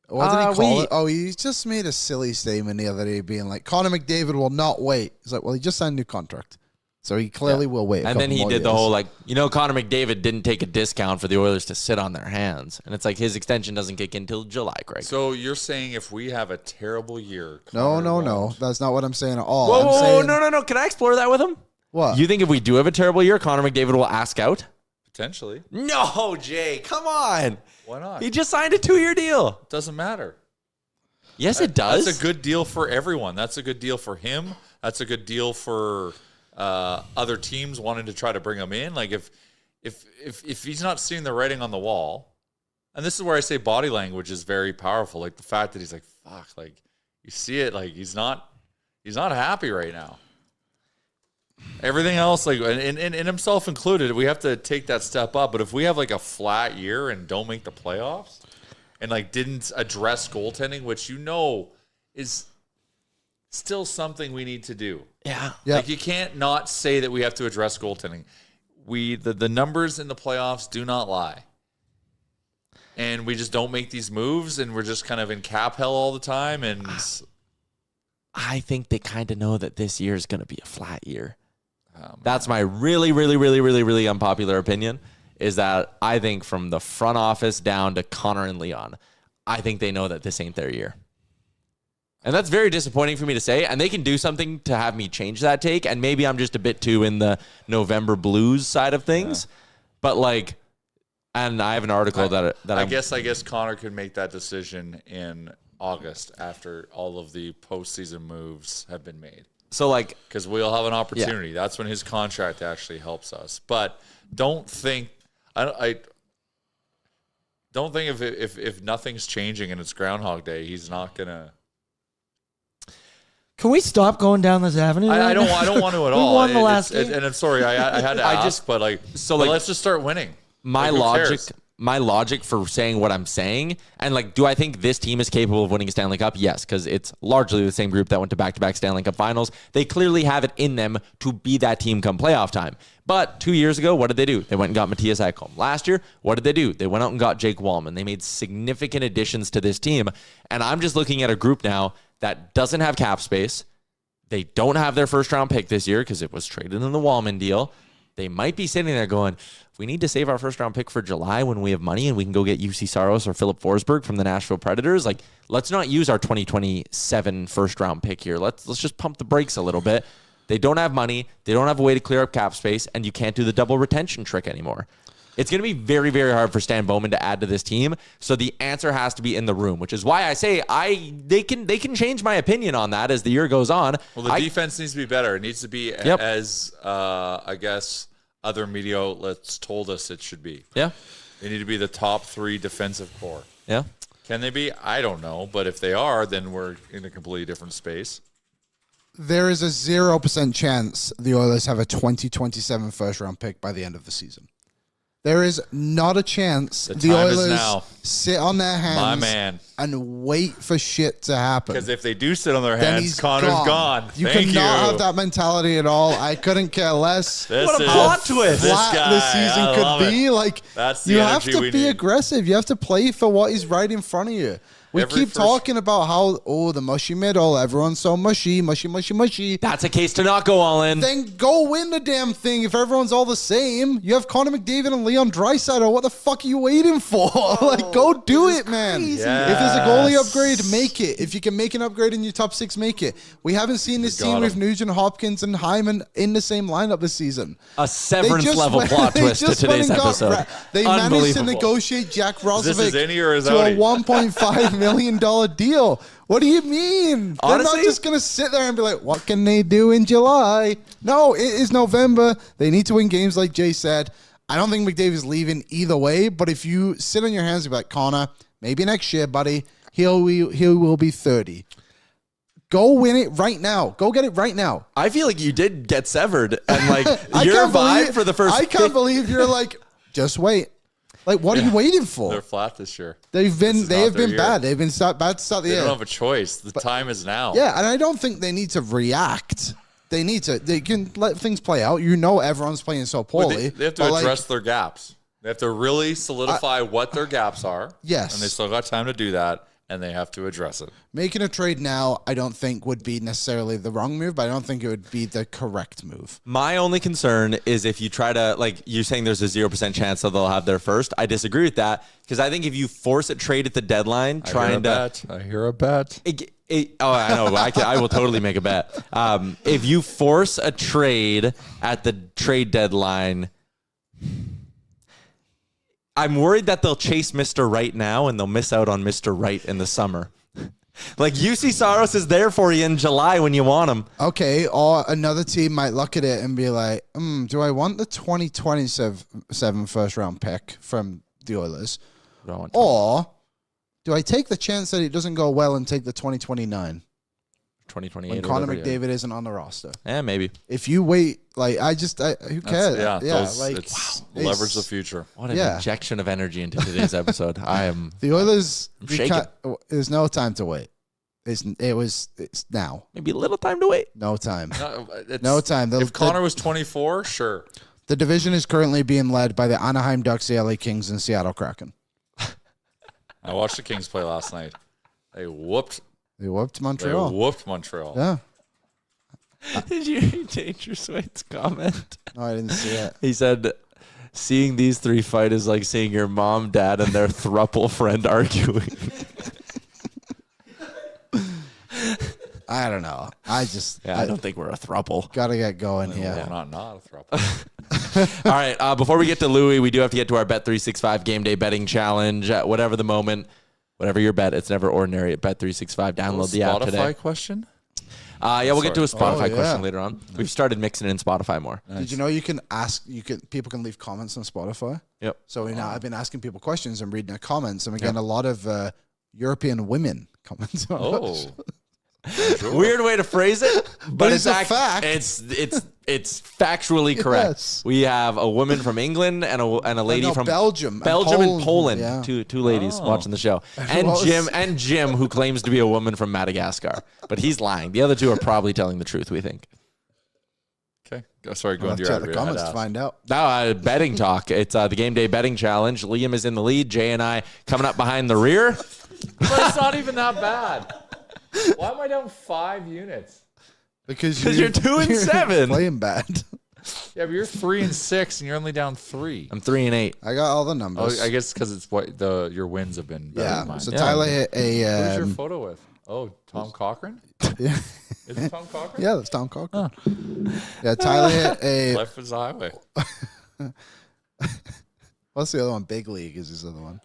What did he call it? Oh, he just made a silly statement the other day being like, Conor McDavid will not wait. He's like, well, he just signed a new contract. So he clearly will wait. And then he did the whole Conor McDavid didn't take a discount for the Oilers to sit on their hands. And it's like his extension doesn't kick in until July, Craig. So you're saying if we have a terrible year, No. Connor won't. That's not what I'm saying at all. Whoa, I'm whoa, saying, no. Can I explore that with him? What? You think if we do have a terrible year, Conor McDavid will ask out? Potentially. No, Jay, come on. Why not? He just signed a 2-year deal. Doesn't matter. Yes, it does. That's a good deal for everyone. That's a good deal for him. That's a good deal for other teams wanting to try to bring him in. Like if he's not seeing the writing on the wall, and this is where I say body language is very powerful. Like the fact that he's like, fuck, like you see it, like he's not happy right now. Everything else, like and himself included, we have to take that step up. But if we have like a flat year and don't make the playoffs, and like didn't address goaltending, which is still something we need to do. Yeah. Like you can't not say that we have to address goaltending. The numbers in the playoffs do not lie. And we just don't make these moves and we're just kind of in cap hell all the time. And I think they kind of know that this year is going to be a flat year. That's my really, really, really, really, really unpopular opinion, is that I think from the front office down to Connor and Leon, I think they know that this ain't their year. And that's very disappointing for me to say. And they can do something to have me change that take. And maybe I'm just a bit too in the November blues side of things. Yeah. But and I have an article I guess Connor could make that decision in August after all of the postseason moves have been made. So because we'll have an opportunity. Yeah. That's when his contract actually helps us. But don't think I don't think if nothing's changing and it's Groundhog Day, he's not gonna. Can we stop going down this avenue? I don't want to at all. We won the last game. And I'm sorry, I had to ask, but let's just start winning. My logic for saying what I'm saying, and do I think this team is capable of winning a Stanley Cup? Yes, because it's largely the same group that went to back-to-back Stanley Cup finals. They clearly have it in them to be that team come playoff time. But 2 years ago, what did they do? They went and got Matthias Ekholm. Last year, what did they do? They went out and got Jake Wallman. They made significant additions to this team, and I'm just looking at a group now that doesn't have cap space. They don't have their first-round pick this year because it was traded in the Wallman deal. They might be sitting there going, we need to save our first-round pick for July when we have money and we can go get UC Saros or Philip Forsberg from the Nashville Predators. Let's not use our 2027 first-round pick here. Let's just pump the brakes a little bit. They don't have money. They don't have a way to clear up cap space, and you can't do the double retention trick anymore. It's going to be very, very hard for Stan Bowman to add to this team. So the answer has to be in the room, which is why I say they can change my opinion on that as the year goes on. Well, the defense needs to be better. It needs to be as I guess other media outlets told us it should be. Yeah, they need to be the top 3 defensive core. Yeah, can they be? I don't know, but if they are, then we're in a completely different space. There is a 0% chance the Oilers have a 2027 first-round pick by the end of the season. There is not a chance the time is Oilers now. sit on their hands My man. and wait for shit to happen. Because if they do sit on their Then hands, he's Connor's gone. You Thank cannot you. have that mentality at all. I couldn't care less. What a plot twist. This Flat guy, the season I love could be. it. Like, That's the you have energy to we be need. aggressive. You have to play for what is right in front of you. We Every keep first- talking about how, the mushy middle, everyone's so mushy. That's a case to not go all in. Then go win the damn thing if everyone's all the same. You have Conor McDavid and Leon Draisaitl. What the fuck are you waiting for? Like, go do it, man. Yes. If there's a goalie upgrade, make it. If you can make an upgrade in your top 6, make it. We haven't seen this team with Nugent-Hopkins and Hyman in the same lineup this season. A severance-level plot they twist to just went today's and got episode. They managed to Unbelievable. negotiate Jack This is Roslovic innie or is to a outie? $1.5 million deal. What do you mean? They're Honestly? not just going to sit there and be like, what can they do in July? No, it is November. They need to win games like Jay said. I don't think McDavid's leaving either way, but if you sit on your hands and be like, Connor, maybe next year, buddy, he will be 30. Go win it right now. Go get it right now. I feel like you did get severed, and like I your can't vibe believe- for the first. I can't believe you're like, just wait. Like, what are you waiting for? They're flat this year. They is have not been their year. bad. They've been bad to start the They year. don't have a choice. The time is now. Yeah, and I don't think they need to react. They can let things play out. You know, everyone's playing so Well, poorly. they have to but, like, address their gaps. They have to really solidify what their gaps are. Yes. And they still got time to do that, and they have to address it. making a trade now, I don't think would be necessarily the wrong move, but I don't think it would be the correct move. My only concern is if you try to, like, you're saying there's a 0% chance that they'll have their first. I disagree with that because I think if you force a trade at the deadline, I hear a bet. Oh, I know. I will totally make a bet. If you force a trade at the trade deadline, I'm worried that they'll chase Mr. Right now and they'll miss out on Mr. Right in the summer. Like, UC Saros is there for you in July when you want him. Okay, or another team might look at it and be like, do I want the 2027 first round pick from the Oilers? Or do I take the chance that it doesn't go well and take the 2029 2028 when or Conor whatever, McDavid isn't on the roster? Yeah, maybe. If you wait, like, who cares? It's leverage the future. What an Yeah. injection of energy into today's episode. I am. The Oilers, I'm shaking. there's no time to wait. It's now. Maybe a little time to wait. No time. It's- No time. If Connor was 24, sure. The division is currently being led by the Anaheim Ducks, the LA Kings, and Seattle Kraken. I watched the Kings play last night. They whooped Montreal. Montreal. Yeah. Did you read Danger Sweet's comment? No, I didn't see it. He said, seeing these three fight is like seeing your mom, dad, and their throuple friend arguing. I don't know. I don't think we're a throuple. gotta get going Yeah. here. Not a throuple. All right. Before we get to Louie, we do have to get to our Bet365 Game Day Betting Challenge. Whatever the moment, whatever your bet, it's never ordinary at Bet365. Download the app today. Spotify question? Yeah, we'll get to a Spotify Oh, yeah. question later on. We've started mixing in Spotify more. Did you know you can ask? People can leave comments on Spotify. Yep. So now I've been asking people questions and reading their comments, and we're getting a lot of European women comments. On us. Weird way to phrase it, but it's a fact. It's factually correct. Yes. We have a woman from England and a lady No, from Belgium and Poland. Yeah. Two ladies watching the show, and else? Jim, who claims to be a woman from Madagascar, but he's lying. The other two are probably telling the truth. We think. Okay. Sorry, go I'll into check your the comments to find out. Now, betting talk. It's the Game Day Betting Challenge. Liam is in the lead. Jay and I coming up behind the rear. But it's not even that bad. Why am I down 5 units? Because you're 2 and 7. Playing bad. Yeah, but you're 3 and 6, and you're only down 3. I'm 3 and 8. I got all the Oh, numbers. I guess because it's what your wins have been better than Yeah. mine. So Tyler hit Who's a. your photo with? Oh, Tom Cochran? Yeah. Is it Tom Cochran? Yeah, that's Tom Cochran. Yeah, Tyler hit a. Life is a highway. What's the other one? Big League is his other one.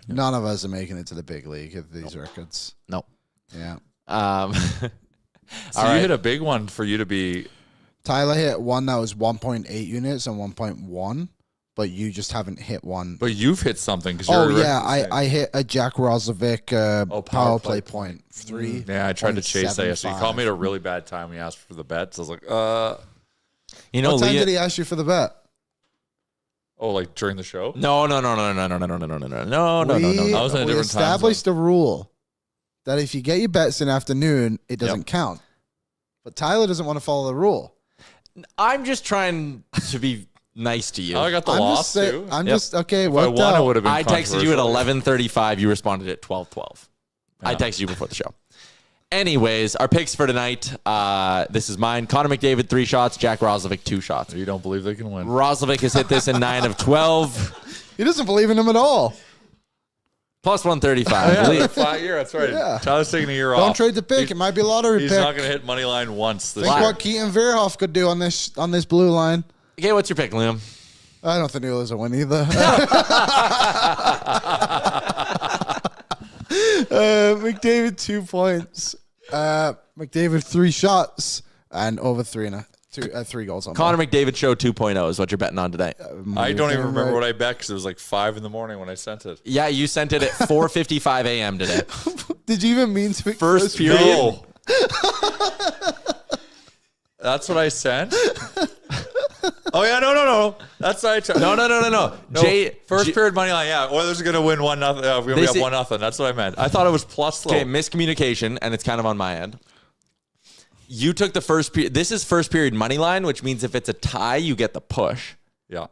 None of us are making it to the big league of these records. No. Yeah. So All you right. hit a big one for you to be. Tyler hit one that was 1.8 units and 1.1. but you just haven't hit one. But you've hit something. I hit a Jack Roslovic power play point 3. Yeah, I tried to chase that yesterday. He called me at a really bad time when he asked for the bet. So I was like, You know, what time did he ask you for the bet? Oh, like during the show? No. We I was in a different time established a rule that if you get your bets in afternoon, it doesn't count. But Tyler doesn't want to follow the rule. I'm just trying to be nice to you. I got the loss too. I'm just okay. If I won, it would have been. I texted you at controversial. 11:35. You responded at 12:12. I texted you before the show. Anyways, our picks for tonight. This is mine. Conor McDavid 3 shots. Jack Roslovic 2 shots. You don't believe they can win? Roslovic has hit this in 9 of 12. He doesn't believe in him at all. Plus 135. Oh, yeah, flat year. That's right. Yeah. Tyler's taking a year off. Don't trade the pick. It might be a lottery He's pick. not going to hit money line once this Think year. what Keaton Verhoff could do on this blue line. Okay, what's your pick, Liam? I don't think the Oilers will win either. McDavid 2 points. McDavid 3 shots and over 3 goals on Conor McDavid show 2.0 is what you're betting on today. I don't even remember what I bet because it was like 5 in the morning when I sent it. Yeah, you sent it at 4:55 a.m. today. Did you even mean to pick First period. No. That's what I sent? Oh, yeah, no. That's what I tried. No. First period money line. Yeah, Oilers are going to win 1-0. We're going to be up 1-0. That's what I meant. I thought it was plus though. Okay, miscommunication, and it's kind of on my end. You took the first period. This is first period money line, which means if it's a tie, you get the push. Yeah.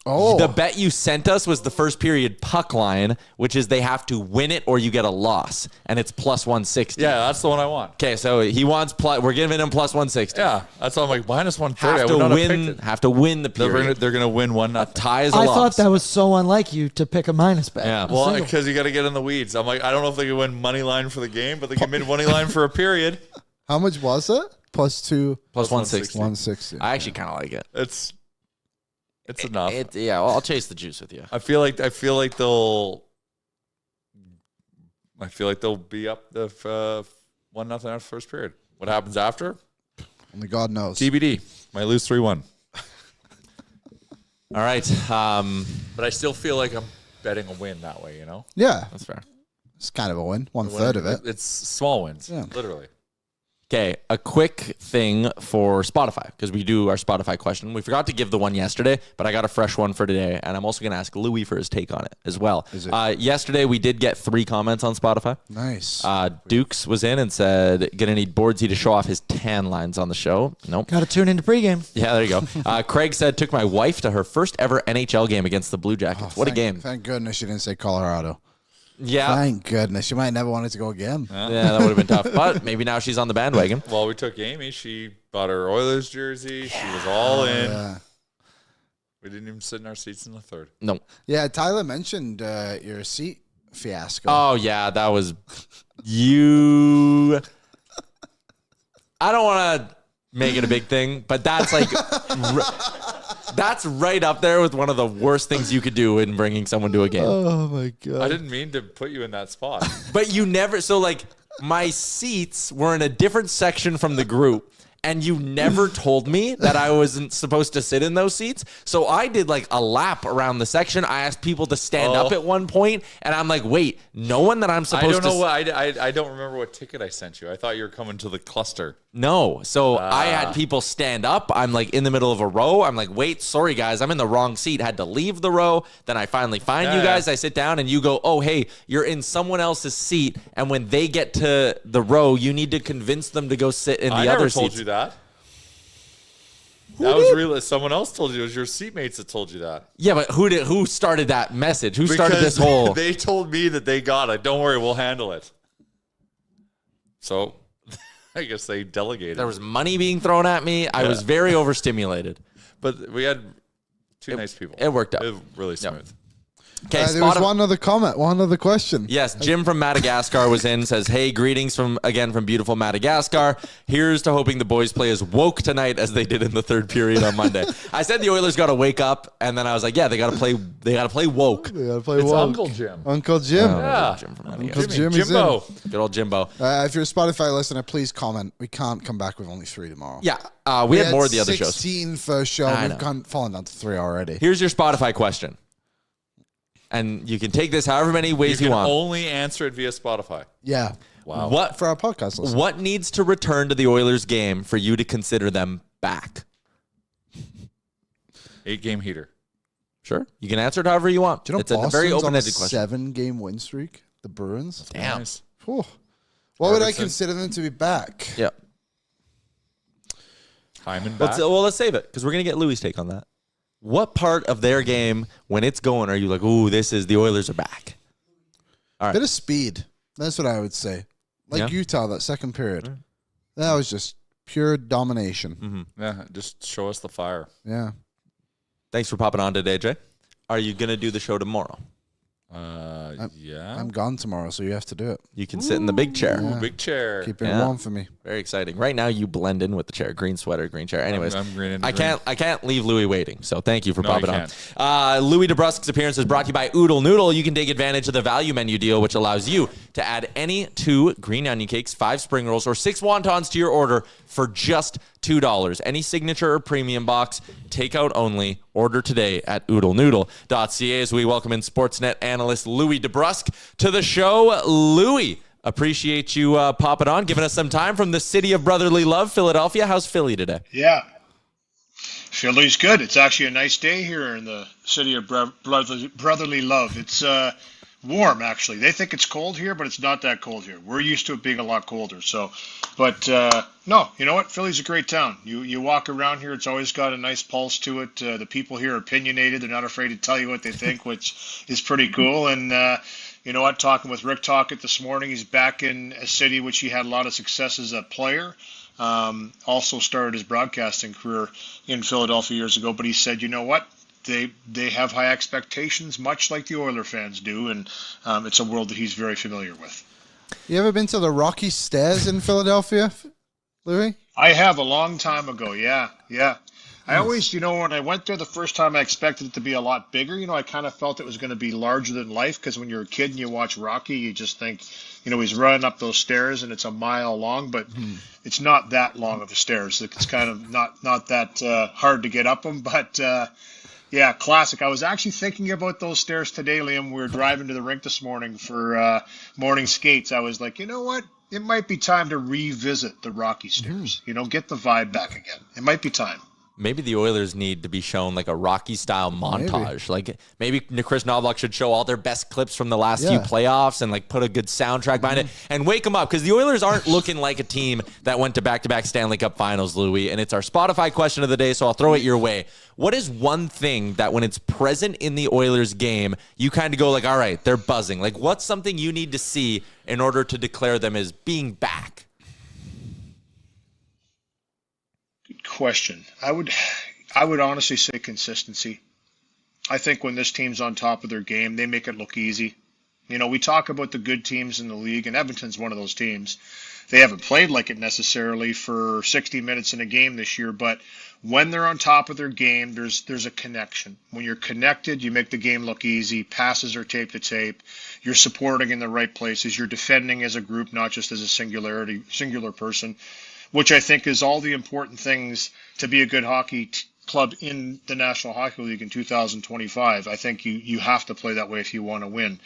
Oh. The bet you sent us was the first period puck line, which is they have to win it or you get a loss, and it's plus 160. Yeah, that's the one I want. Okay, so he wants we're giving him plus 160. Yeah, that's all I'm like, minus 130. Have I would not to have win. picked it. Have to win the period. They're going to win 1-0. Tie is a I loss. thought that was so unlike you to pick a minus bet. Yeah. Well, because you got to get in the weeds. I'm like, I don't know if they can win money line for the game, but they can win money line for a period. How much was it? Plus 2. Plus 160. 160. I actually kind of like it. It's enough. Yeah, well, I'll chase the juice with you. I feel like they'll be up the 1-0 after first period. What happens after? Only God knows. TBD. Might lose 3-1. All right. But I still feel like I'm betting a win that way, you know? Yeah. That's fair. It's kind of a win. 1/3 of it. It's small wins, Yeah. literally. Okay, a quick thing for Spotify, because we do our Spotify question. We forgot to give the one yesterday, but I got a fresh one for today, and I'm also going to ask Louie for his take on it as well. Is it? Yesterday, we did get 3 comments on Spotify. Nice. Dukes was in and said, going to need Boardsy to show off his tan lines on the show. Nope. Got to tune into pregame. Yeah, there you go. Craig said, took my wife to her first ever NHL game against the Blue Jackets. What a game. Thank goodness you didn't say Colorado. Yeah. Thank goodness. You might never want it to go again. Yeah, that would have been tough. But maybe now she's on the bandwagon. Well, we took Amy. She bought her Oilers jersey. She was all in. Yeah. We didn't even sit in our seats in the third. No. Yeah, Tyler mentioned your seat fiasco. Oh, yeah, that was you. I don't want to make it a big thing, but that's like, that's right up there with one of the worst things you could do in bringing someone to a game. Oh my God. I didn't mean to put you in that spot. But you never, so like my seats were in a different section from the group. And you never told me that I wasn't supposed to sit in those seats. So I did like a lap around the section. I asked people to stand up at one point, and I'm like, wait, no one that I'm supposed to... I don't remember what ticket I sent you. I thought you were coming to the cluster. No. So I had people stand up. I'm like in the middle of a row. I'm like, wait, sorry guys, I'm in the wrong seat. Had to leave the row. Then I finally find you guys. I sit down and you go, oh, hey, you're in someone else's seat. And when they get to the row, you need to convince them to go sit in the other I never seats. told you that. That was real. Someone else told you. It was your seatmates that told you that. Yeah, but who started that message? Who started this whole... They told me that they got it. Don't worry, we'll handle it. So I guess they delegated. There was money being thrown at me. I was very overstimulated. But we had two nice people. It worked out. It was really smooth. Okay, there was one other comment, one other question. Yes, Jim from Madagascar was in, says, hey, greetings from beautiful Madagascar. Here's to hoping the boys play as woke tonight as they did in the third period on Monday. I said the Oilers got to wake up, and then I was like, yeah, they got to play woke. They got to play It's woke. Uncle Jim. Uncle Jim. Yeah. Jim from Uncle Madagascar. Jim is Jimbo. in. Good old Jimbo. If you're a Spotify listener, please comment. We can't come back with only 3 tomorrow. Yeah, we had more of the other shows. 16 first show. I We've know. fallen down to 3 already. Here's your Spotify question. And you can take this however many ways You you can want. only answer it via Spotify. Yeah. Wow. What For our podcast listeners. What needs to return to the Oilers game for you to consider them back? 8-game heater. Sure. You can answer it however you want. Do you know It's a Boston's very on a open-ended question. 7-game win streak? The Bruins? Damn. Nice. Whew. What would I Robertson. consider them to be back? Yeah. Hyman back. Let's save it because we're going to get Louie's take on that. What part of their game, when it's going, are you like, ooh, this is the Oilers are back? All right. Bit of speed. That's what I would say. Like Yeah. Utah, that second period. That was just pure domination. Yeah, just show us the fire. Yeah. Thanks for popping on today, Jay. Are you going to do the show tomorrow? Yeah. I'm gone tomorrow, so you have to do it. You can sit in the big chair. Ooh, big chair. Keep it Yeah. warm for me. Very exciting. Right now, you blend in with the chair. Green sweater, green chair. Anyways, I'm green into I green. can't leave Louie waiting. So thank you for No, popping you on. Louie DeBrusk's appearance is brought to you by Oodle Noodle. You can take advantage of the value menu deal, which allows you to add any 2 green onion cakes, 5 spring rolls, or 6 wontons to your order for just $2. Any signature or premium box, takeout only. Order today at oodlenoodle.ca as we welcome in Sportsnet analyst Louie DeBrusk to the show. Louie, appreciate you popping on, giving us some time from the city of brotherly love, Philadelphia. How's Philly today? Yeah. Philly's good. It's actually a nice day here in the city of brotherly love. It's warm, actually. They think it's cold here, but it's not that cold here. We're used to it being a lot colder. No, you know what? Philly's a great town. You walk around here, it's always got a nice pulse to it. The people here are opinionated. They're not afraid to tell you what they think, which is pretty cool. And you know what? Talking with Rick Tocchet this morning, he's back in a city which he had a lot of success as a player. Also started his broadcasting career in Philadelphia years ago, but he said, you know what? They have high expectations, much like the Oiler fans do, and it's a world that he's very familiar with. You ever been to the Rocky Stairs in Philadelphia, Louis? I have a long time ago, yeah. I always, when I went there the first time, I expected it to be a lot bigger. I kind of felt it was going to be larger than life because when you're a kid and you watch Rocky, you just think, he's running up those stairs and it's a mile long, but it's not that long of a stairs. It's kind of not that hard to get up them, but yeah, classic. I was actually thinking about those stairs today, Liam. We were driving to the rink this morning for morning skates. I was like, you know what? It might be time to revisit the Rocky Stairs. Get the vibe back again. It might be time. Maybe the Oilers need to be shown like a Rocky-style montage. Like maybe Chris Knoblauch should show all their best clips from the last few playoffs and like put a good soundtrack behind it and wake them up because the Oilers aren't looking like a team that went to back-to-back Stanley Cup Finals, Louie. And it's our Spotify question of the day, so I'll throw it your way. What is one thing that when it's present in the Oilers game, you kind of go like, all right, they're buzzing. Like what's something you need to see in order to declare them as being back? Question. I would honestly say consistency. I think when this team's on top of their game, they make it look easy. We talk about the good teams in the league, and Edmonton's one of those teams. They haven't played like it necessarily for 60 minutes in a game this year, but when they're on top of their game, there's a connection. When you're connected, you make the game look easy. Passes are tape to tape. You're supporting in the right places. You're defending as a group, not just as a singular person, which I think is all the important things to be a good hockey club in the National Hockey League in 2025. I think you have to play that way if you want to win.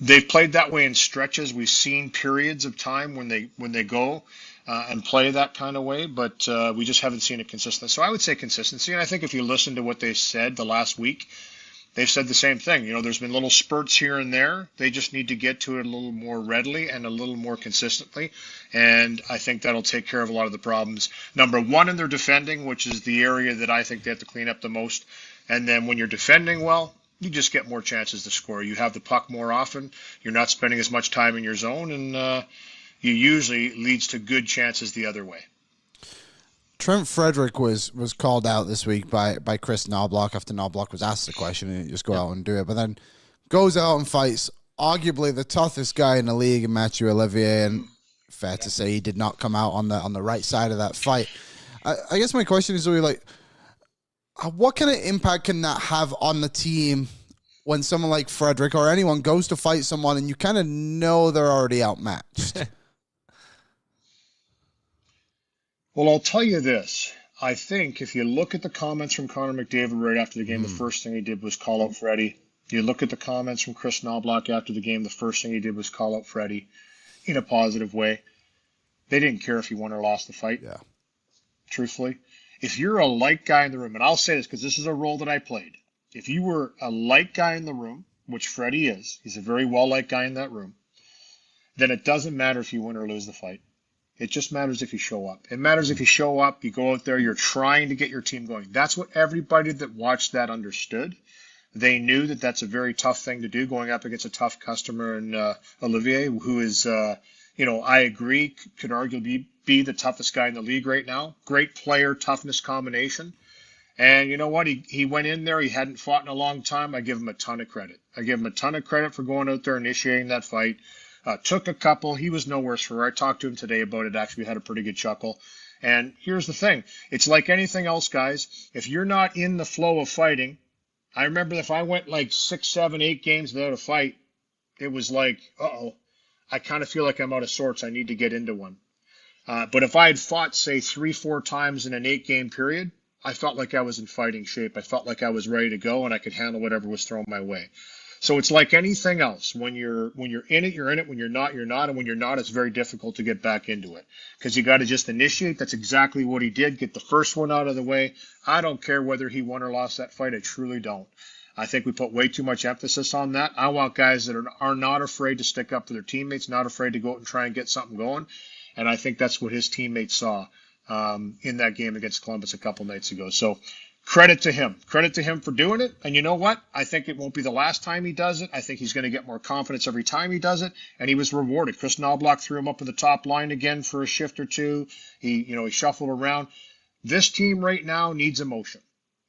They've played that way in stretches. We've seen periods of time when they go and play that kind of way, but we just haven't seen it consistently. So I would say consistency, and I think if you listen to what they said the last week, they've said the same thing. There's been little spurts here and there. They just need to get to it a little more readily and a little more consistently. And I think that'll take care of a lot of the problems. Number one, in their defending, which is the area that I think they have to clean up the most. And then when you're defending well, you just get more chances to score. You have the puck more often. You're not spending as much time in your zone. And you usually leads to good chances the other way. Trent Frederic was called out this week by Chris Knoblauch after Knoblauch was asked the question and he just go out and do it. But then goes out and fights arguably the toughest guy in the league in Mathieu Olivier, and fair to say he did not come out on the right side of that fight. I guess my question is really like, what kind of impact can that have on the team when someone like Frederic or anyone goes to fight someone and you kind of know they're already outmatched? Well, I'll tell you this. I think if you look at the comments from Conor McDavid right after the game, the first thing he did was call out Freddie. You look at the comments from Chris Knoblauch after the game, the first thing he did was call out Freddie in a positive way. They didn't care if he won or lost the fight. Yeah. Truthfully. If you're a light guy in the room, and I'll say this because this is a role that I played. If you were a light guy in the room, which Freddie is, he's a very well-liked guy in that room, then it doesn't matter if you win or lose the fight. It just matters if you show up. It matters if you show up, you go out there, you're trying to get your team going. That's what everybody that watched that understood. They knew that that's a very tough thing to do, going up against a tough customer in Olivier, who is, I agree, could arguably be the toughest guy in the league right now. Great player, toughness combination. And you know what? He went in there. He hadn't fought in a long time. I give him a ton of credit. I give him a ton of credit for going out there, initiating that fight. Took a couple. He was no worse for it. I talked to him today about it. Actually, had a pretty good chuckle. And here's the thing. It's like anything else, guys. If you're not in the flow of fighting, I remember if I went like 6, 7, 8 games without a fight, it was like, I kind of feel like I'm out of sorts. I need to get into one. But if I had fought, say, 3, 4 times in an 8-game period, I felt like I was in fighting shape. I felt like I was ready to go and I could handle whatever was thrown my way. So it's like anything else. When you're in it, you're in it. When you're not, you're not. And when you're not, it's very difficult to get back into it because you got to just initiate. That's exactly what he did. Get the first one out of the way. I don't care whether he won or lost that fight. I truly don't. I think we put way too much emphasis on that. I want guys that are not afraid to stick up for their teammates, not afraid to go out and try and get something going. And I think that's what his teammates saw in that game against Columbus a couple nights ago. So credit to him. Credit to him for doing it. And you know what? I think it won't be the last time he does it. I think he's going to get more confidence every time he does it. And he was rewarded. Chris Knoblauch threw him up in the top line again for a shift or two. He shuffled around. This team right now needs emotion.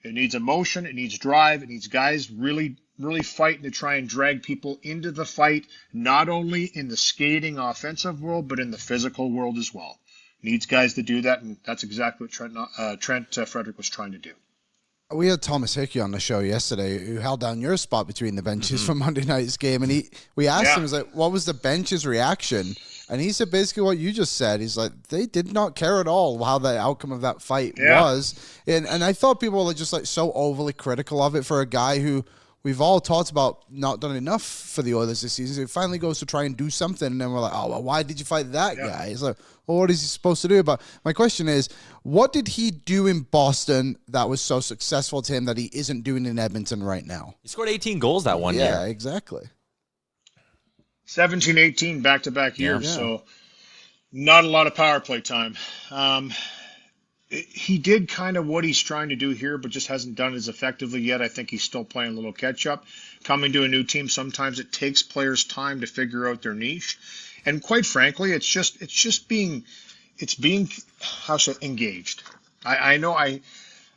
It needs emotion. It needs drive. It needs guys really, really fighting to try and drag people into the fight, not only in the skating offensive world, but in the physical world as well. Needs guys to do that, and that's exactly what Trent Frederic was trying to do. We had Thomas Hickey on the show yesterday who held down your spot between the benches from Monday night's game. And we asked him, what was the bench's reaction? And he said basically what you just said. He's like, they did not care at all how the outcome of that fight was. And I thought people were just like so overly critical of it for a guy who we've all talked about not done enough for the Oilers this season. So he finally goes to try and do something. And then we're like, oh, well, why did you fight that guy? He's like, well, what is he supposed to do? But my question is, what did he do in Boston that was so successful to him that he isn't doing in Edmonton right now? He scored 18 goals that one year. Yeah, exactly. 17, 18 back-to-back years, so not a lot of power play time. He did kind of what he's trying to do here, but just hasn't done it as effectively yet. I think he's still playing a little catch-up. Coming to a new team, sometimes it takes players time to figure out their niche. And quite frankly, it's just being engaged. I know I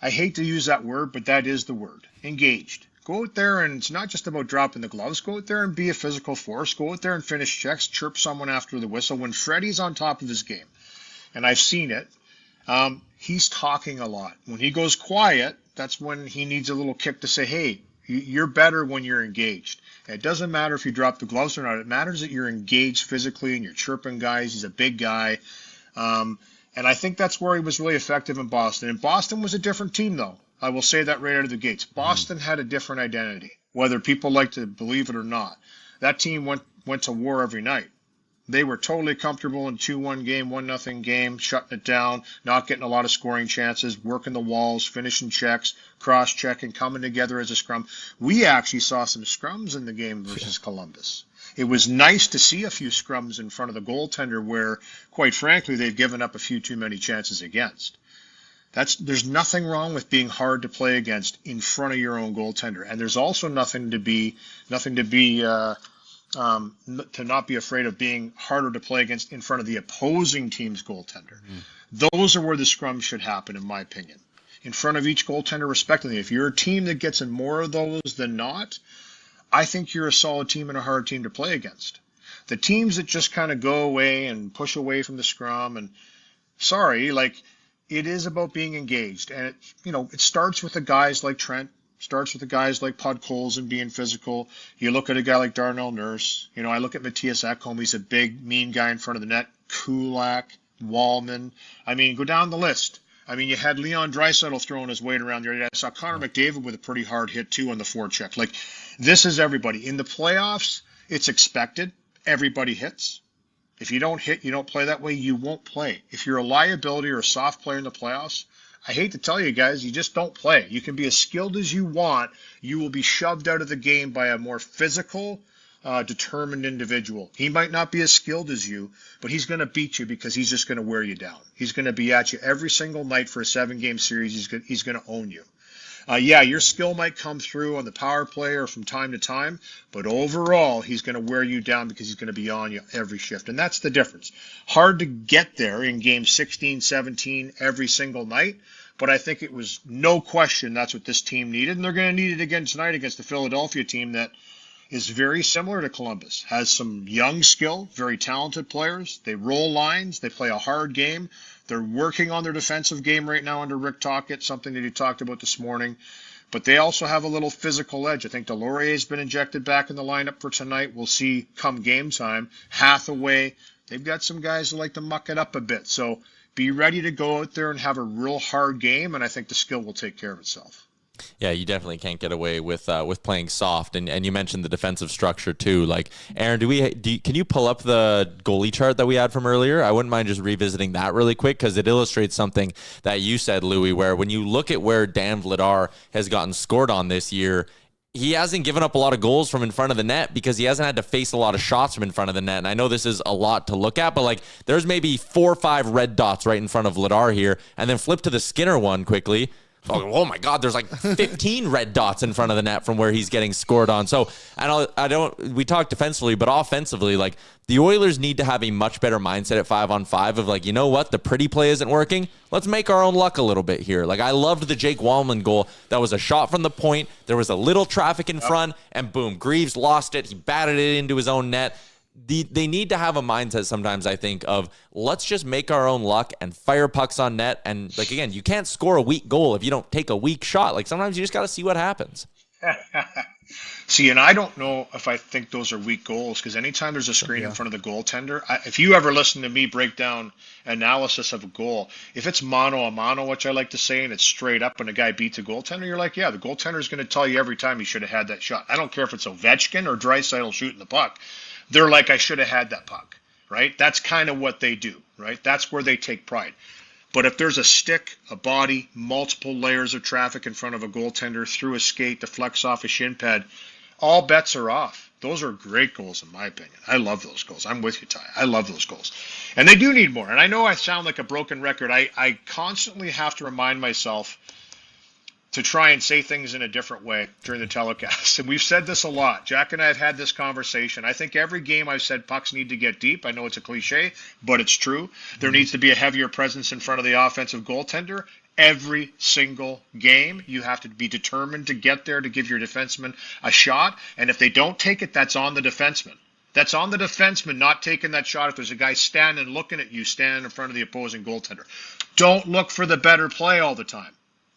hate to use that word, but that is the word, engaged. Go out there, and it's not just about dropping the gloves. Go out there and be a physical force. Go out there and finish checks, chirp someone after the whistle. When Freddie's on top of his game, and I've seen it, he's talking a lot. When he goes quiet, that's when he needs a little kick to say, hey, you're better when you're engaged. And it doesn't matter if you drop the gloves or not. It matters that you're engaged physically and you're chirping guys. He's a big guy. And I think that's where he was really effective in Boston. And Boston was a different team, though. I will say that right out of the gates. Boston had a different identity, whether people like to believe it or not. That team went to war every night. They were totally comfortable in 2-1 game, 1-0 game, shutting it down, not getting a lot of scoring chances, working the walls, finishing checks, cross-checking, coming together as a scrum. We actually saw some scrums in the game versus Columbus. It was nice to see a few scrums in front of the goaltender where, quite frankly, they've given up a few too many chances against. There's nothing wrong with being hard to play against in front of your own goaltender, and there's also nothing to not be afraid of being harder to play against in front of the opposing team's goaltender. Those are where the scrums should happen, in my opinion. In front of each goaltender, respectively. If you're a team that gets in more of those than not, I think you're a solid team and a hard team to play against. The teams that just kind of go away and push away from the scrum, and sorry, like, it is about being engaged. And it starts with the guys like Trent, starts with the guys like Podkolzin and being physical. You look at a guy like Darnell Nurse. I look at Matthias Ekholm. He's a big, mean guy in front of the net. Kulak, Wallman. I mean, go down the list. I mean, you had Leon Draisaitl throwing his weight around there. I saw Conor McDavid with a pretty hard hit, too, on the forecheck. Like, this is everybody. In the playoffs, it's expected. Everybody hits. If you don't hit, you don't play that way, you won't play. If you're a liability or a soft player in the playoffs, I hate to tell you guys, you just don't play. You can be as skilled as you want. You will be shoved out of the game by a more physical, determined individual. He might not be as skilled as you, but he's going to beat you because he's just going to wear you down. He's going to be at you every single night for a 7-game series. He's going to own you. Yeah, your skill might come through on the power play or from time to time, but overall, he's going to wear you down because he's going to be on you every shift. And that's the difference. Hard to get there in game 16, 17 every single night, but I think it was no question that's what this team needed. And they're going to need it again tonight against the Philadelphia team that is very similar to Columbus, has some young skill, very talented players. They roll lines. They play a hard game. They're working on their defensive game right now under Rick Tocchet, something that he talked about this morning. But they also have a little physical edge. I think Delorier has been injected back in the lineup for tonight. We'll see come game time. Hathaway, they've got some guys who like to muck it up a bit. So be ready to go out there and have a real hard game, and I think the skill will take care of itself. Yeah, you definitely can't get away with playing soft, and you mentioned the defensive structure too. Like, Aaron, can you pull up the goalie chart that we had from earlier? I wouldn't mind just revisiting that really quick because it illustrates something that you said, Louie, where when you look at where Dan Vladar has gotten scored on this year, he hasn't given up a lot of goals from in front of the net because he hasn't had to face a lot of shots from in front of the net. And I know this is a lot to look at, but like there's maybe 4 or 5 red dots right in front of Vladar here, and then flip to the Skinner one quickly. Oh my God, there's like 15 red dots in front of the net from where he's getting scored on. So we talk defensively, but offensively, like the Oilers need to have a much better mindset at 5-on-5 of like, you know what, the pretty play isn't working. Let's make our own luck a little bit here. Like I loved the Jake Wallman goal. That was a shot from the point. There was a little traffic in front and boom, Greaves lost it. He batted it into his own net. They need to have a mindset sometimes, I think, of let's just make our own luck and fire pucks on net. And, like, again, you can't score a weak goal if you don't take a weak shot. Like, sometimes you just got to see what happens. See, and I don't know if I think those are weak goals because anytime there's a screen in front of the goaltender, if you ever listen to me break down analysis of a goal, if it's mano a mano, which I like to say, and it's straight up and a guy beats a goaltender, you're like, yeah, the goaltender is going to tell you every time he should have had that shot. I don't care if it's Ovechkin or Draisaitl shooting the puck. They're like, I should have had that puck, right? That's kind of what they do, right? That's where they take pride. But if there's a stick, a body, multiple layers of traffic in front of a goaltender, through a skate, deflects off a shin pad, all bets are off. Those are great goals, in my opinion. I love those goals. I'm with you, Ty. I love those goals. And they do need more. And I know I sound like a broken record. I constantly have to remind myself to try and say things in a different way during the telecast. And we've said this a lot. Jack and I have had this conversation. I think every game I've said pucks need to get deep. I know it's a cliche, but it's true. There needs to be a heavier presence in front of the offensive goaltender. Every single game, you have to be determined to get there to give your defenseman a shot. And if they don't take it, that's on the defenseman. That's on the defenseman not taking that shot if there's a guy standing looking at you, standing in front of the opposing goaltender. Don't look for the better play all the time.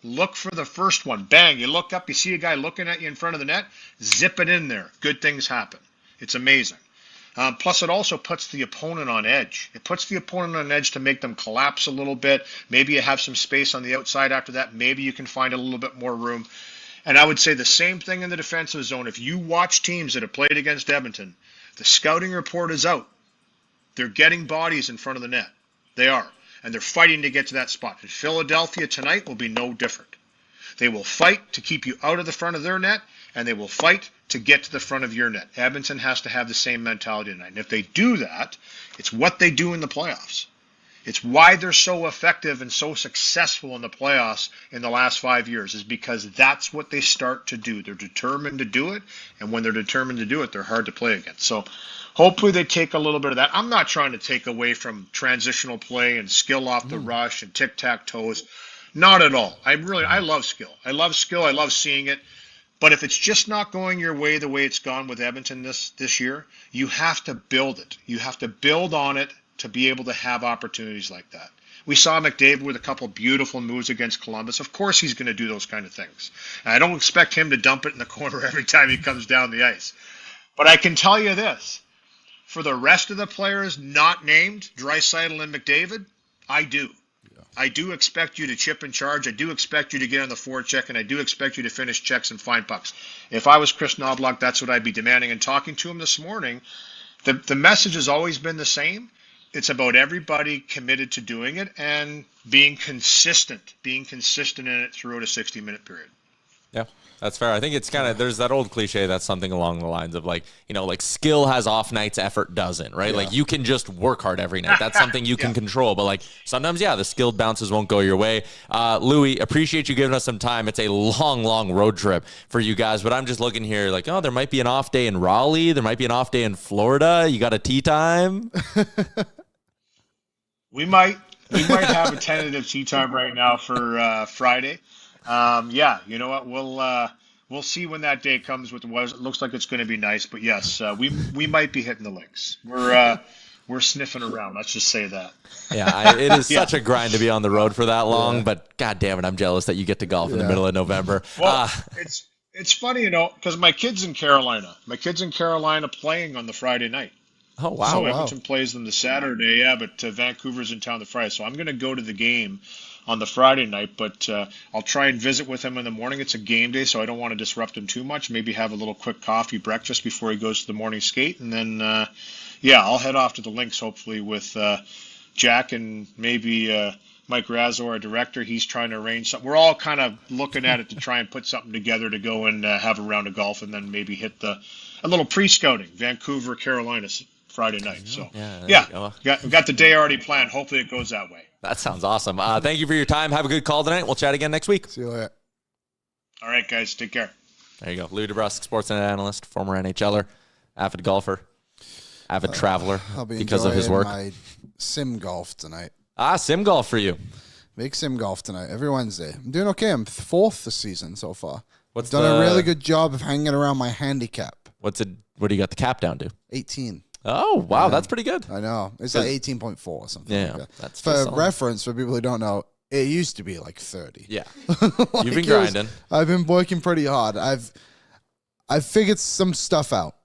Look for the first one. Bang, you look up, you see a guy looking at you in front of the net, zip it in there. Good things happen. It's amazing. Plus, it also puts the opponent on edge. It puts the opponent on edge to make them collapse a little bit. Maybe you have some space on the outside after that. Maybe you can find a little bit more room. And I would say the same thing in the defensive zone. If you watch teams that have played against Edmonton, the scouting report is out. They're getting bodies in front of the net. They are. And they're fighting to get to that spot. And Philadelphia tonight will be no different. They will fight to keep you out of the front of their net, and they will fight to get to the front of your net. Edmonton has to have the same mentality tonight. And if they do that, it's what they do in the playoffs. It's why they're so effective and so successful in the playoffs in the last 5 years, is because that's what they start to do. They're determined to do it, and when they're determined to do it, they're hard to play against. So Hopefully they take a little bit of that. I'm not trying to take away from transitional play and skill off the rush and tic-tac-toes. Not at all. I love skill. I love skill. I love seeing it. But if it's just not going your way the way it's gone with Edmonton this year, you have to build it. You have to build on it to be able to have opportunities like that. We saw McDavid with a couple beautiful moves against Columbus. Of course he's going to do those kind of things. And I don't expect him to dump it in the corner every time he comes down the ice. But I can tell you this. For the rest of the players not named, Draisaitl and McDavid, I do. I do expect you to chip in charge. I do expect you to get on the forecheck, and I do expect you to finish checks and find pucks. If I was Chris Knoblauch, that's what I'd be demanding. And talking to him this morning, the message has always been the same. It's about everybody committed to doing it and being consistent in it throughout a 60-minute period. Yeah, that's fair. I think it's kind of, there's that old cliche that's something along the lines of like skill has off nights, effort doesn't, right? Yeah. Like you can just work hard every night. That's something you can control. But like sometimes, the skilled bounces won't go your way. Louie, appreciate you giving us some time. It's a long, long road trip for you guys. But I'm just looking here like, there might be an off day in Raleigh. There might be an off day in Florida. You got a tea time? We might have a tentative tea time right now for Friday. You know what? We'll see when that day comes with the weather. It looks like it's going to be nice, but yes, we might be hitting the links. We're sniffing around. Let's just say that. Yeah, it is such a grind to be on the road for that long, but God damn it, I'm jealous that you get to golf in the middle of November. Well, it's funny, because my kid's in Carolina. My kid's in Carolina playing on the Friday night. Oh, wow. So Edmonton plays them the Saturday, but Vancouver's in town the Friday. So I'm going to go to the game on the Friday night, but I'll try and visit with him in the morning. It's a game day, so I don't want to disrupt him too much. Maybe have a little quick coffee breakfast before he goes to the morning skate. And then, I'll head off to the links, hopefully, with Jack and maybe Mike Razzo, our director. He's trying to arrange something. We're all kind of looking at it to try and put something together to go and have a round of golf and then maybe hit a little pre-scouting, Vancouver, Carolina, Friday night. So, got the day already planned. Hopefully it goes that way. That sounds awesome. Thank you for your time. Have a good call tonight. We'll chat again next week. See you later. All right, guys. Take care. There you go. Louie DeBrusk, Sportsnet analyst, former NHLer, avid golfer, avid traveler because of his work. My sim golf tonight. Sim golf for you. Big sim golf tonight, every Wednesday. I'm doing okay. I'm fourth this season so far. I've done a really good job of hanging around my handicap. What do you got the cap down to? 18. Oh, wow. That's pretty good. I know. It's like 18.4 or something. Yeah. Like that. That's for reference, for people who don't know, it used to be like 30. Yeah. Like You've been grinding. I've been working pretty hard. I've figured some stuff out.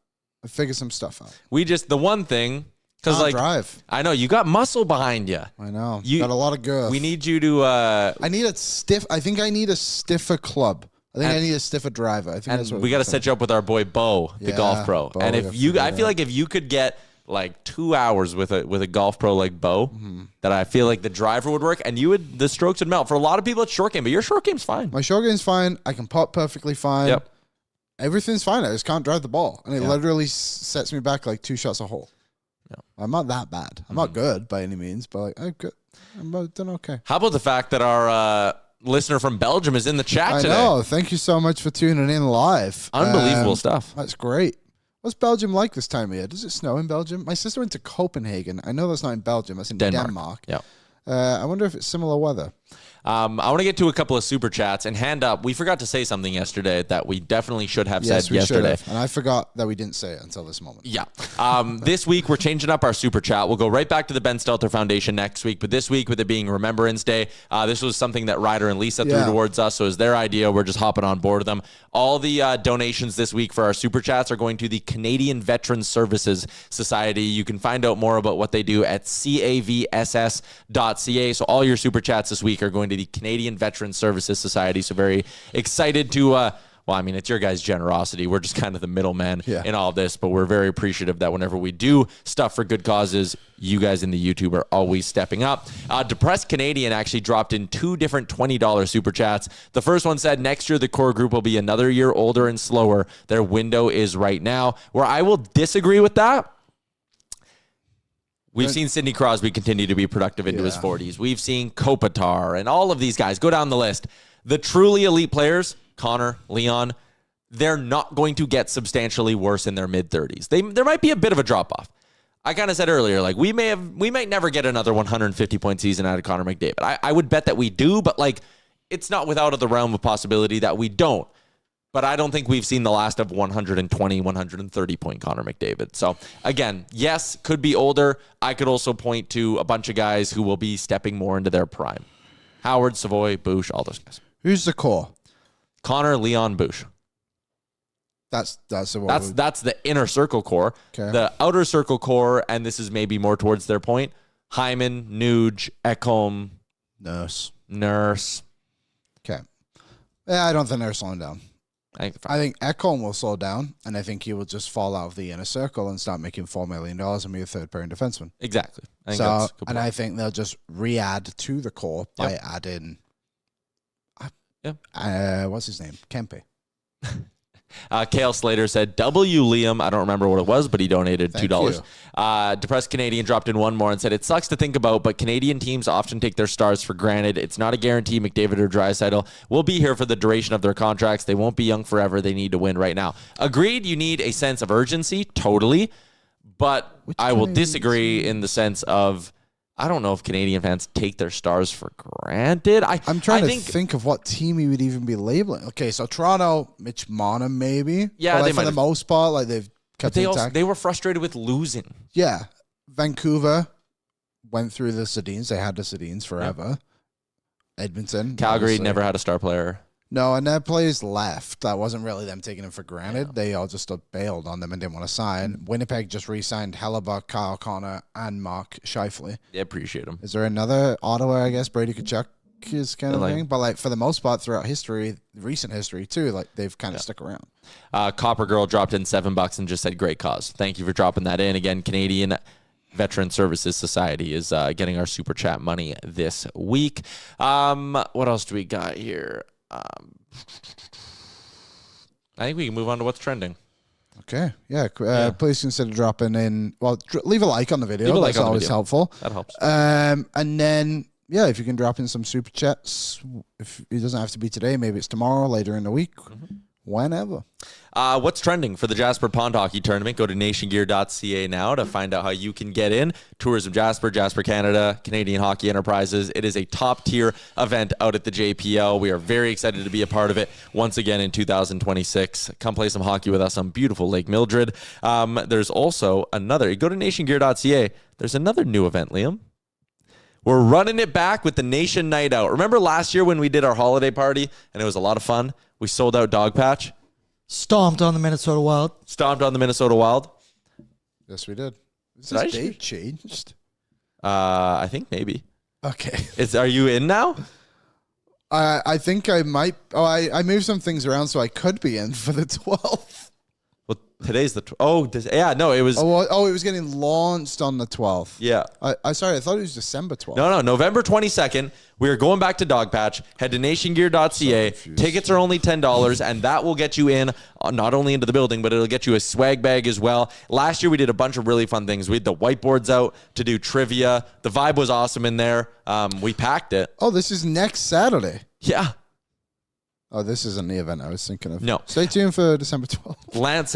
The one thing, because drive. I know you got muscle behind you. I know. You got a lot of girth. We need you to. I think I need a stiffer club. I think I need a stiffer driver. I think that's what we got to set you up with our boy Bo, the golf pro. Bo, and I feel like if you could get like 2 hours with a golf pro like Bo, that I feel like the driver would work, and the strokes would melt. For a lot of people, it's short game, but your short game's fine. My short game's fine. I can putt perfectly fine. Yep. Everything's fine. I just can't drive the ball, and it literally sets me back like 2 shots a hole. Yep. I'm not that bad. I'm not good by any means, but like I'm good. I'm doing okay. How about the fact that our listener from Belgium is in the chat today? I know. Thank you so much for tuning in live. Unbelievable stuff. That's great. What's Belgium like this time of year? Does it snow in Belgium? My sister went to Copenhagen. I know that's not in Belgium. That's in Denmark. Yeah. I wonder if it's similar weather. I want to get to a couple of super chats and hand up. We forgot to say something yesterday that we definitely should have said yesterday. And I forgot that we didn't say it until this moment. Yeah. This week, we're changing up our super chat. We'll go right back to the Ben Stelter Foundation next week. But this week, with it being Remembrance Day, this was something that Ryder and Lisa threw towards us. So it was their idea. We're just hopping on board with them. All the donations this week for our super chats are going to the Canadian Veterans Services Society. You can find out more about what they do at cavss.ca. So all your super chats this week are going to the Canadian Veterans Services Society. So very excited to, it's your guys' generosity. We're just kind of the middleman in all this, but we're very appreciative that whenever we do stuff for good causes, you guys in the YouTube are always stepping up. Depressed Canadian actually dropped in 2 different $20 super chats. The first one said, next year the core group will be another year older and slower. Their window is right now. Where I will disagree with that. We've seen Sidney Crosby continue to be productive into his 40s. We've seen Kopitar and all of these guys. Go down the list. The truly elite players, Connor, Leon, they're not going to get substantially worse in their mid-30s. There might be a bit of a drop-off. I kind of said earlier, like we might never get another 150-point season out of Conor McDavid. I would bet that we do, but like it's not without of the realm of possibility that we don't. But I don't think we've seen the last of 120, 130-point Conor McDavid. So, again, yes, could be older. I could also point to a bunch of guys who will be stepping more into their prime. Howard, Savoie, Bush, all those guys. Who's the core? Connor, Leon, Bush. That's the inner circle core. Okay. The outer circle core, and this is maybe more towards their point, Hyman, Nuge, Ekholm, Nurse. Okay. Yeah, I don't think they're slowing down. I think Ekholm will slow down, and I think he will just fall out of the inner circle and start making $4 million and be a third-pairing defenseman. Exactly. I think they'll just re-add to the core by adding, what's his name? Kempe. Kale Slater said, W Liam. I don't remember what it was, but he donated $2. Depressed Canadian dropped in one more and said, it sucks to think about, but Canadian teams often take their stars for granted. It's not a guarantee McDavid or Draisaitl will be here for the duration of their contracts. They won't be young forever. They need to win right now. Agreed, you need a sense of urgency, totally. But I will disagree in the sense of, I don't know if Canadian fans take their stars for granted. I'm trying to think of what team he would even be labeling. Okay, so Toronto, Mitch Marner maybe. Yeah, but they for the most part, like they've kept it intact. They were frustrated with losing. Yeah, Vancouver went through the Sedins. They had the Sedins forever. Yeah. Edmonton, Calgary obviously never had a star player. No, and their players left. That wasn't really them taking them for granted. Yeah. They all just bailed on them and didn't want to sign. Winnipeg just re-signed Hellebuck, Kyle Connor, and Mark Scheifele. Yeah, appreciate them. Is there another Ottawa, I guess, Brady Tkachuk is kind of thing? But like for the most part throughout history, recent history too, like they've kind of stuck around. Copper Girl dropped in $7 and just said, great cause. Thank you for dropping that in. Again, Canadian Veteran Services Society is getting our super chat money this week. What else do we got here? I think we can move on to what's trending. Okay. Yeah. Please consider dropping in. Well, leave a like on the video. That's always helpful. That helps. And then, yeah, if you can drop in some super chats, if it doesn't have to be today, maybe it's tomorrow, later in the week, whenever. What's trending for the Jasper Pond Hockey Tournament? Go to nationgear.ca now to find out how you can get in. Tourism Jasper, Jasper Canada, Canadian Hockey Enterprises. It is a top-tier event out at the JPL. We are very excited to be a part of it once again in 2026. Come play some hockey with us on beautiful Lake Mildred. There's also another. Go to nationgear.ca. There's another new event, Liam. We're running it back with the Nation Night Out. Remember last year when we did our holiday party and it was a lot of fun? We sold out Dog Patch. Stomped on the Minnesota Wild. Yes, we did. Is this date changed? I think maybe. Okay. Are you in now? I think I might. Oh, I moved some things around so I could be in for the 12th. Well, today's the... it was... it was getting launched on the 12th. Yeah. I thought it was December 12th. No, November 22nd. We are going back to Dog Patch. Head to nationgear.ca. Tickets are only $10, and that will get you in, not only into the building, but it'll get you a swag bag as well. Last year, we did a bunch of really fun things. We had the whiteboards out to do trivia. The vibe was awesome in there. We packed it. Oh, this is next Saturday. Yeah. Oh, this isn't the event I was thinking of. No. Stay tuned for December 12th. Lance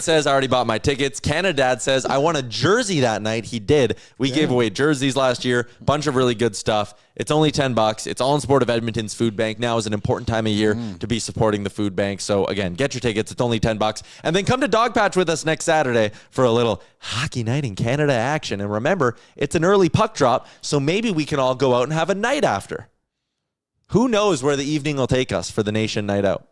says, I already bought my tickets. Canadad says, I won a jersey that night. He did. We gave away jerseys last year. Bunch of really good stuff. It's only $10. It's all in support of Edmonton's food bank. Now is an important time of year to be supporting the food bank. So again, get your tickets. It's only $10. And then come to Dog Patch with us next Saturday for a little hockey night in Canada action. And remember, it's an early puck drop, so maybe we can all go out and have a night after. Who knows where the evening will take us for the Nation Night Out?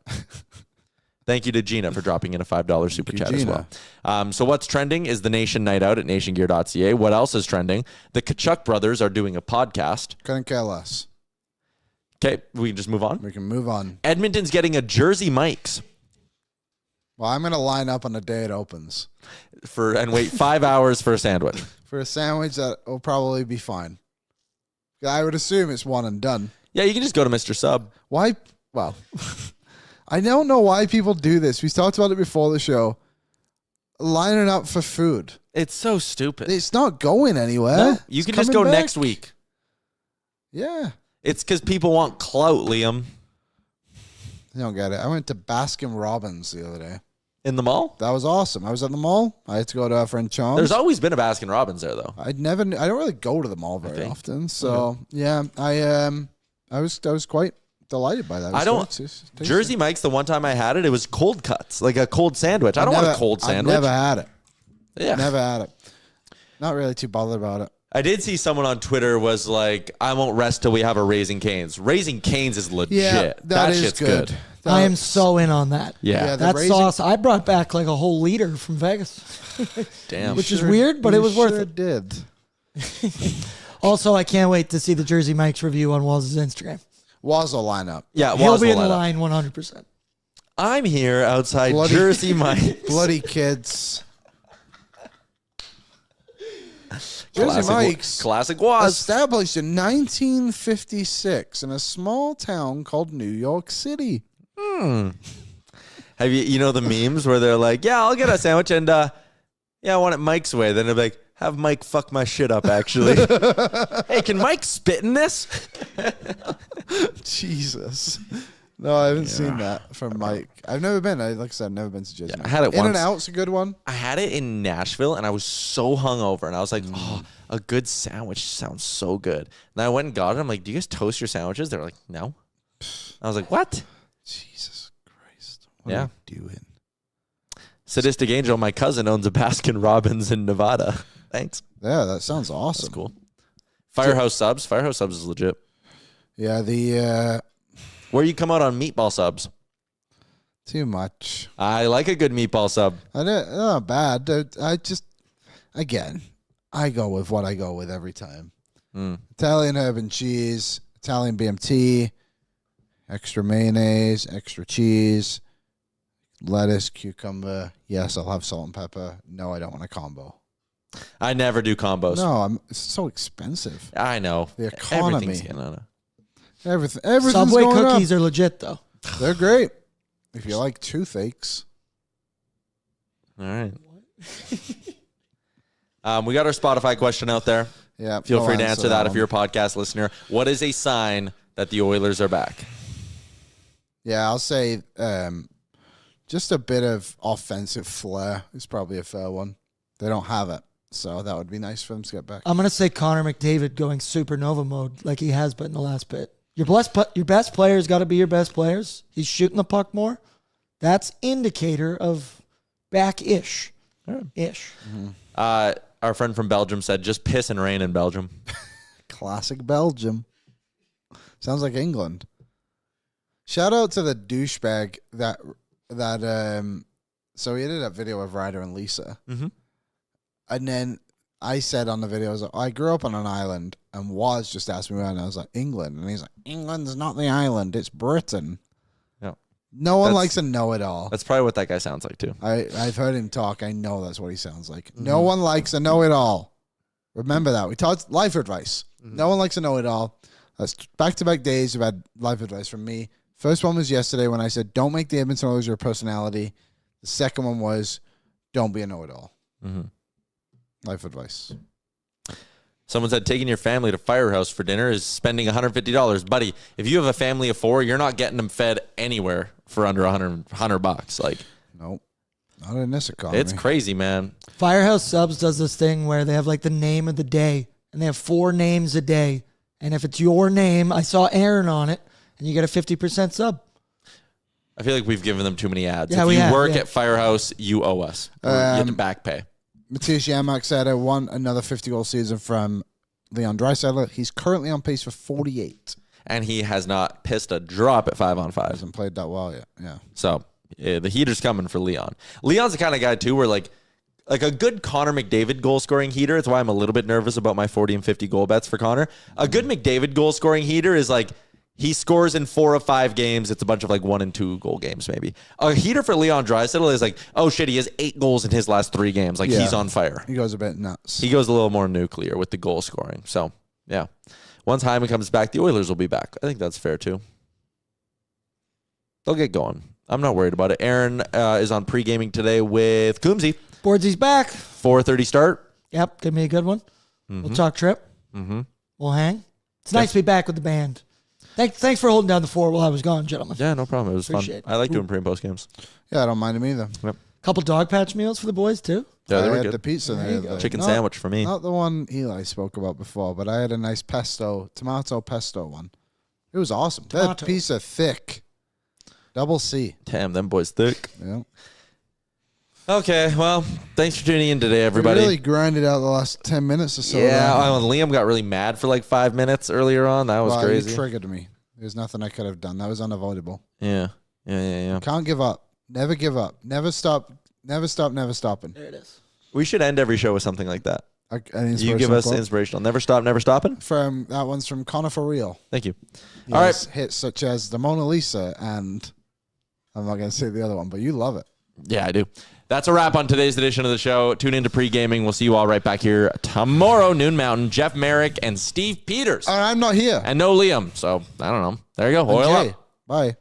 Thank you to Gina for dropping in a $5 super chat as well. So what's trending is the Nation Night Out at nationgear.ca. What else is trending? The Tkachuk brothers are doing a podcast. Couldn't care less. Okay, we can just move on? We can move on. Edmonton's getting a Jersey Mike's. Well, I'm going to line up on the day it opens. And wait 5 hours for a sandwich. For a sandwich that will probably be fine. I would assume it's one and done. Yeah, you can just go to Mr. Sub. Why? Well, I don't know why people do this. We talked about it before the show. Lining up for food. It's so stupid. It's not going anywhere. No, you can just go next week. Yeah. It's because people want clout, Liam. You don't get it. I went to Baskin Robbins the other day. In the mall? That was awesome. I was at the mall. I had to go to our friend Chom's. There's always been a Baskin Robbins there, though. I don't really go to the mall very often. So yeah, I was quite delighted by that. Jersey Mike's, the one time I had it, it was cold cuts, like a cold sandwich. I don't want a cold sandwich. I've never had it. Yeah. Never had it. Not really too bothered about it. I did see someone on Twitter was like, I won't rest till we have a Raising Cane's. Raising Cane's is legit. Yeah, that is shit's good. I am so in on that. Yeah. That sauce, I brought back like a whole liter from Vegas. Damn. Which is weird, but it was worth it. Did. Also, I can't wait to see the Jersey Mike's review on Waz's Instagram. Waz will line up. Yeah, He'll Waz be will in the line up. line 100%. I'm here outside Jersey Mike's. Bloody kids. Jersey Mike's. Classic Waz. Established in 1956 in a small town called New York City. Have you know the memes where they're like, yeah, I'll get a sandwich and I want it Mike's way. Then they're like, have Mike fuck my shit up, actually. Hey, can Mike spit in this? Jesus. No, I haven't seen that from Mike. I've never been. Like I said, I've never been to Jersey. I had it once. In-N-Out's a good one. I had it in Nashville, and I was so hungover, and I was like, oh, a good sandwich sounds so good. And I went and got it. I'm like, do you guys toast your sandwiches? They're like, no. I was like, what? Jesus Christ. What Yeah. are you doing? Sadistic Angel, my cousin, owns a Baskin Robbins in Nevada. Thanks. Yeah, that sounds awesome. That's cool. Firehouse Subs. Firehouse Subs is legit. Yeah, Where you come out on meatball subs? too much. I like a good meatball sub. Not bad. I go with what I go with every time. Italian herb and cheese, Italian BMT, extra mayonnaise, extra cheese, lettuce, cucumber. Yes, I'll have salt and pepper. No, I don't want a combo. I never do combos. No, it's so expensive. I know. The economy. Everything's getting on it. Everything's Subway going cookies up. are legit, though. They're great. If you like toothaches. All right. We got our Spotify question out there. Yeah. Feel I'll free to answer that if one. you're a podcast listener. What is a sign that the Oilers are back? Yeah, I'll say just a bit of offensive flair is probably a fair one. They don't have it, so that would be nice for them to get back. I'm going to say Conor McDavid going supernova mode like he has been in the last bit. Your best players got to be your best players. He's shooting the puck more. That's indicator of back-ish. Ish. Our friend from Belgium said, just piss and rain in Belgium. Classic Belgium. Sounds like England. Shout out to the douchebag that so he did that video of Ryder and Lisa. Mm-hmm. And then I said on the video, I was like, I grew up on an island, and Waz just asked me where, and I was like, England. And he's like, England's not the island, it's Britain. Yeah. No one likes to know it all. That's probably what that guy sounds like, too. I've heard him talk. I know that's what he sounds like. No one likes to know it all. Remember that. We taught life advice. No one likes to know it all. That's back-to-back days you've had life advice from me. First one was yesterday when I said, don't make the Edmonton Oilers your personality. The second one was, don't be a know-it-all. Mm-hmm. Life advice. Someone said taking your family to Firehouse for dinner is spending $150. Buddy, if you have a family of 4, you're not getting them fed anywhere for under $100. Like, Nope. Not in this economy. it's crazy, man. Firehouse Subs does this thing where they have like the name of the day, and they have 4 names a day. And if it's your name, I saw Aaron on it, and you get a 50% sub. I feel like we've given them too many ads. Yeah, if we you have, work yeah. at Firehouse, you owe us. You have to back pay. Matthias Yamak said I won another 50-goal season from Leon Draisaitl. He's currently on pace for 48. And he has not pissed a drop at 5-on-5. Hasn't played that well yet. Yeah. So the heater's coming for Leon. Leon's the kind of guy, too, where like a good Conor McDavid goal-scoring heater. It's why I'm a little bit nervous about my 40 and 50 goal bets for Conor. A good McDavid goal-scoring heater is like he scores in 4 of 5 games. It's a bunch of like 1 and 2 goal games, maybe. A heater for Leon Draisaitl is like, oh, shit, he has 8 goals in his last 3 games. Like, he's on fire. He goes a bit nuts. He goes a little more nuclear with the goal scoring. So, yeah. Once Hyman comes back, the Oilers will be back. I think that's fair, too. They'll get going. I'm not worried about it. Aaron is on pre-gaming today with Coombsy. Boardsy's back. 4:30 start. Yep, give me a good one. We'll talk trip. Mm-hmm. We'll hang. It's nice to be back with the band. Thanks for holding down the fort while I was gone, gentlemen. Yeah, no problem. It was Appreciate fun. it. I like doing pre and post games. Yeah, I don't mind them either. Couple dog patch meals for the boys too. Yeah, they I were had good. the pizza. There you go. Chicken sandwich for me. Not the one Eli spoke about before, but I had a nice tomato pesto one. It was awesome. That Tomato. pizza thick. Double C. Damn, them boys thick. Yeah. Okay, well, thanks for tuning in today, everybody. We really grinded out the last 10 minutes or so. yeah, there. Liam got really mad for like 5 minutes earlier on. That was Well, crazy. You triggered me. There's nothing I could have done. That was unavoidable. Yeah. Can't give up. Never give up. Never stop. Never stop. Never stopping. There it is. We should end every show with something like that. An You give inspirational us quote. inspirational. Never stop, never stopping. That one's from Conor for real. Thank you. He All right. has hits such as the Mona Lisa and I'm not going to say the other one, but you love it. Yeah, I do. That's a wrap on today's edition of the show. Tune into pre-gaming. We'll see you all right back here tomorrow, noon Mountain. Jeff Merrick and Steve Peters. I'm not here. And no Liam. So, I don't know. There you go. Oil Jay. up. Bye.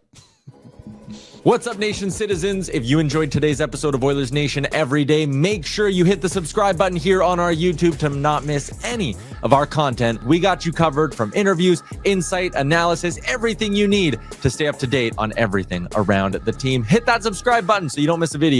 What's up, Nation citizens? If you enjoyed today's episode of Oilers Nation Every Day, make sure you hit the subscribe button here on our YouTube to not miss any of our content. We got you covered from interviews, insight, analysis, everything you need to stay up to date on everything around the team. Hit that subscribe button so you don't miss a video.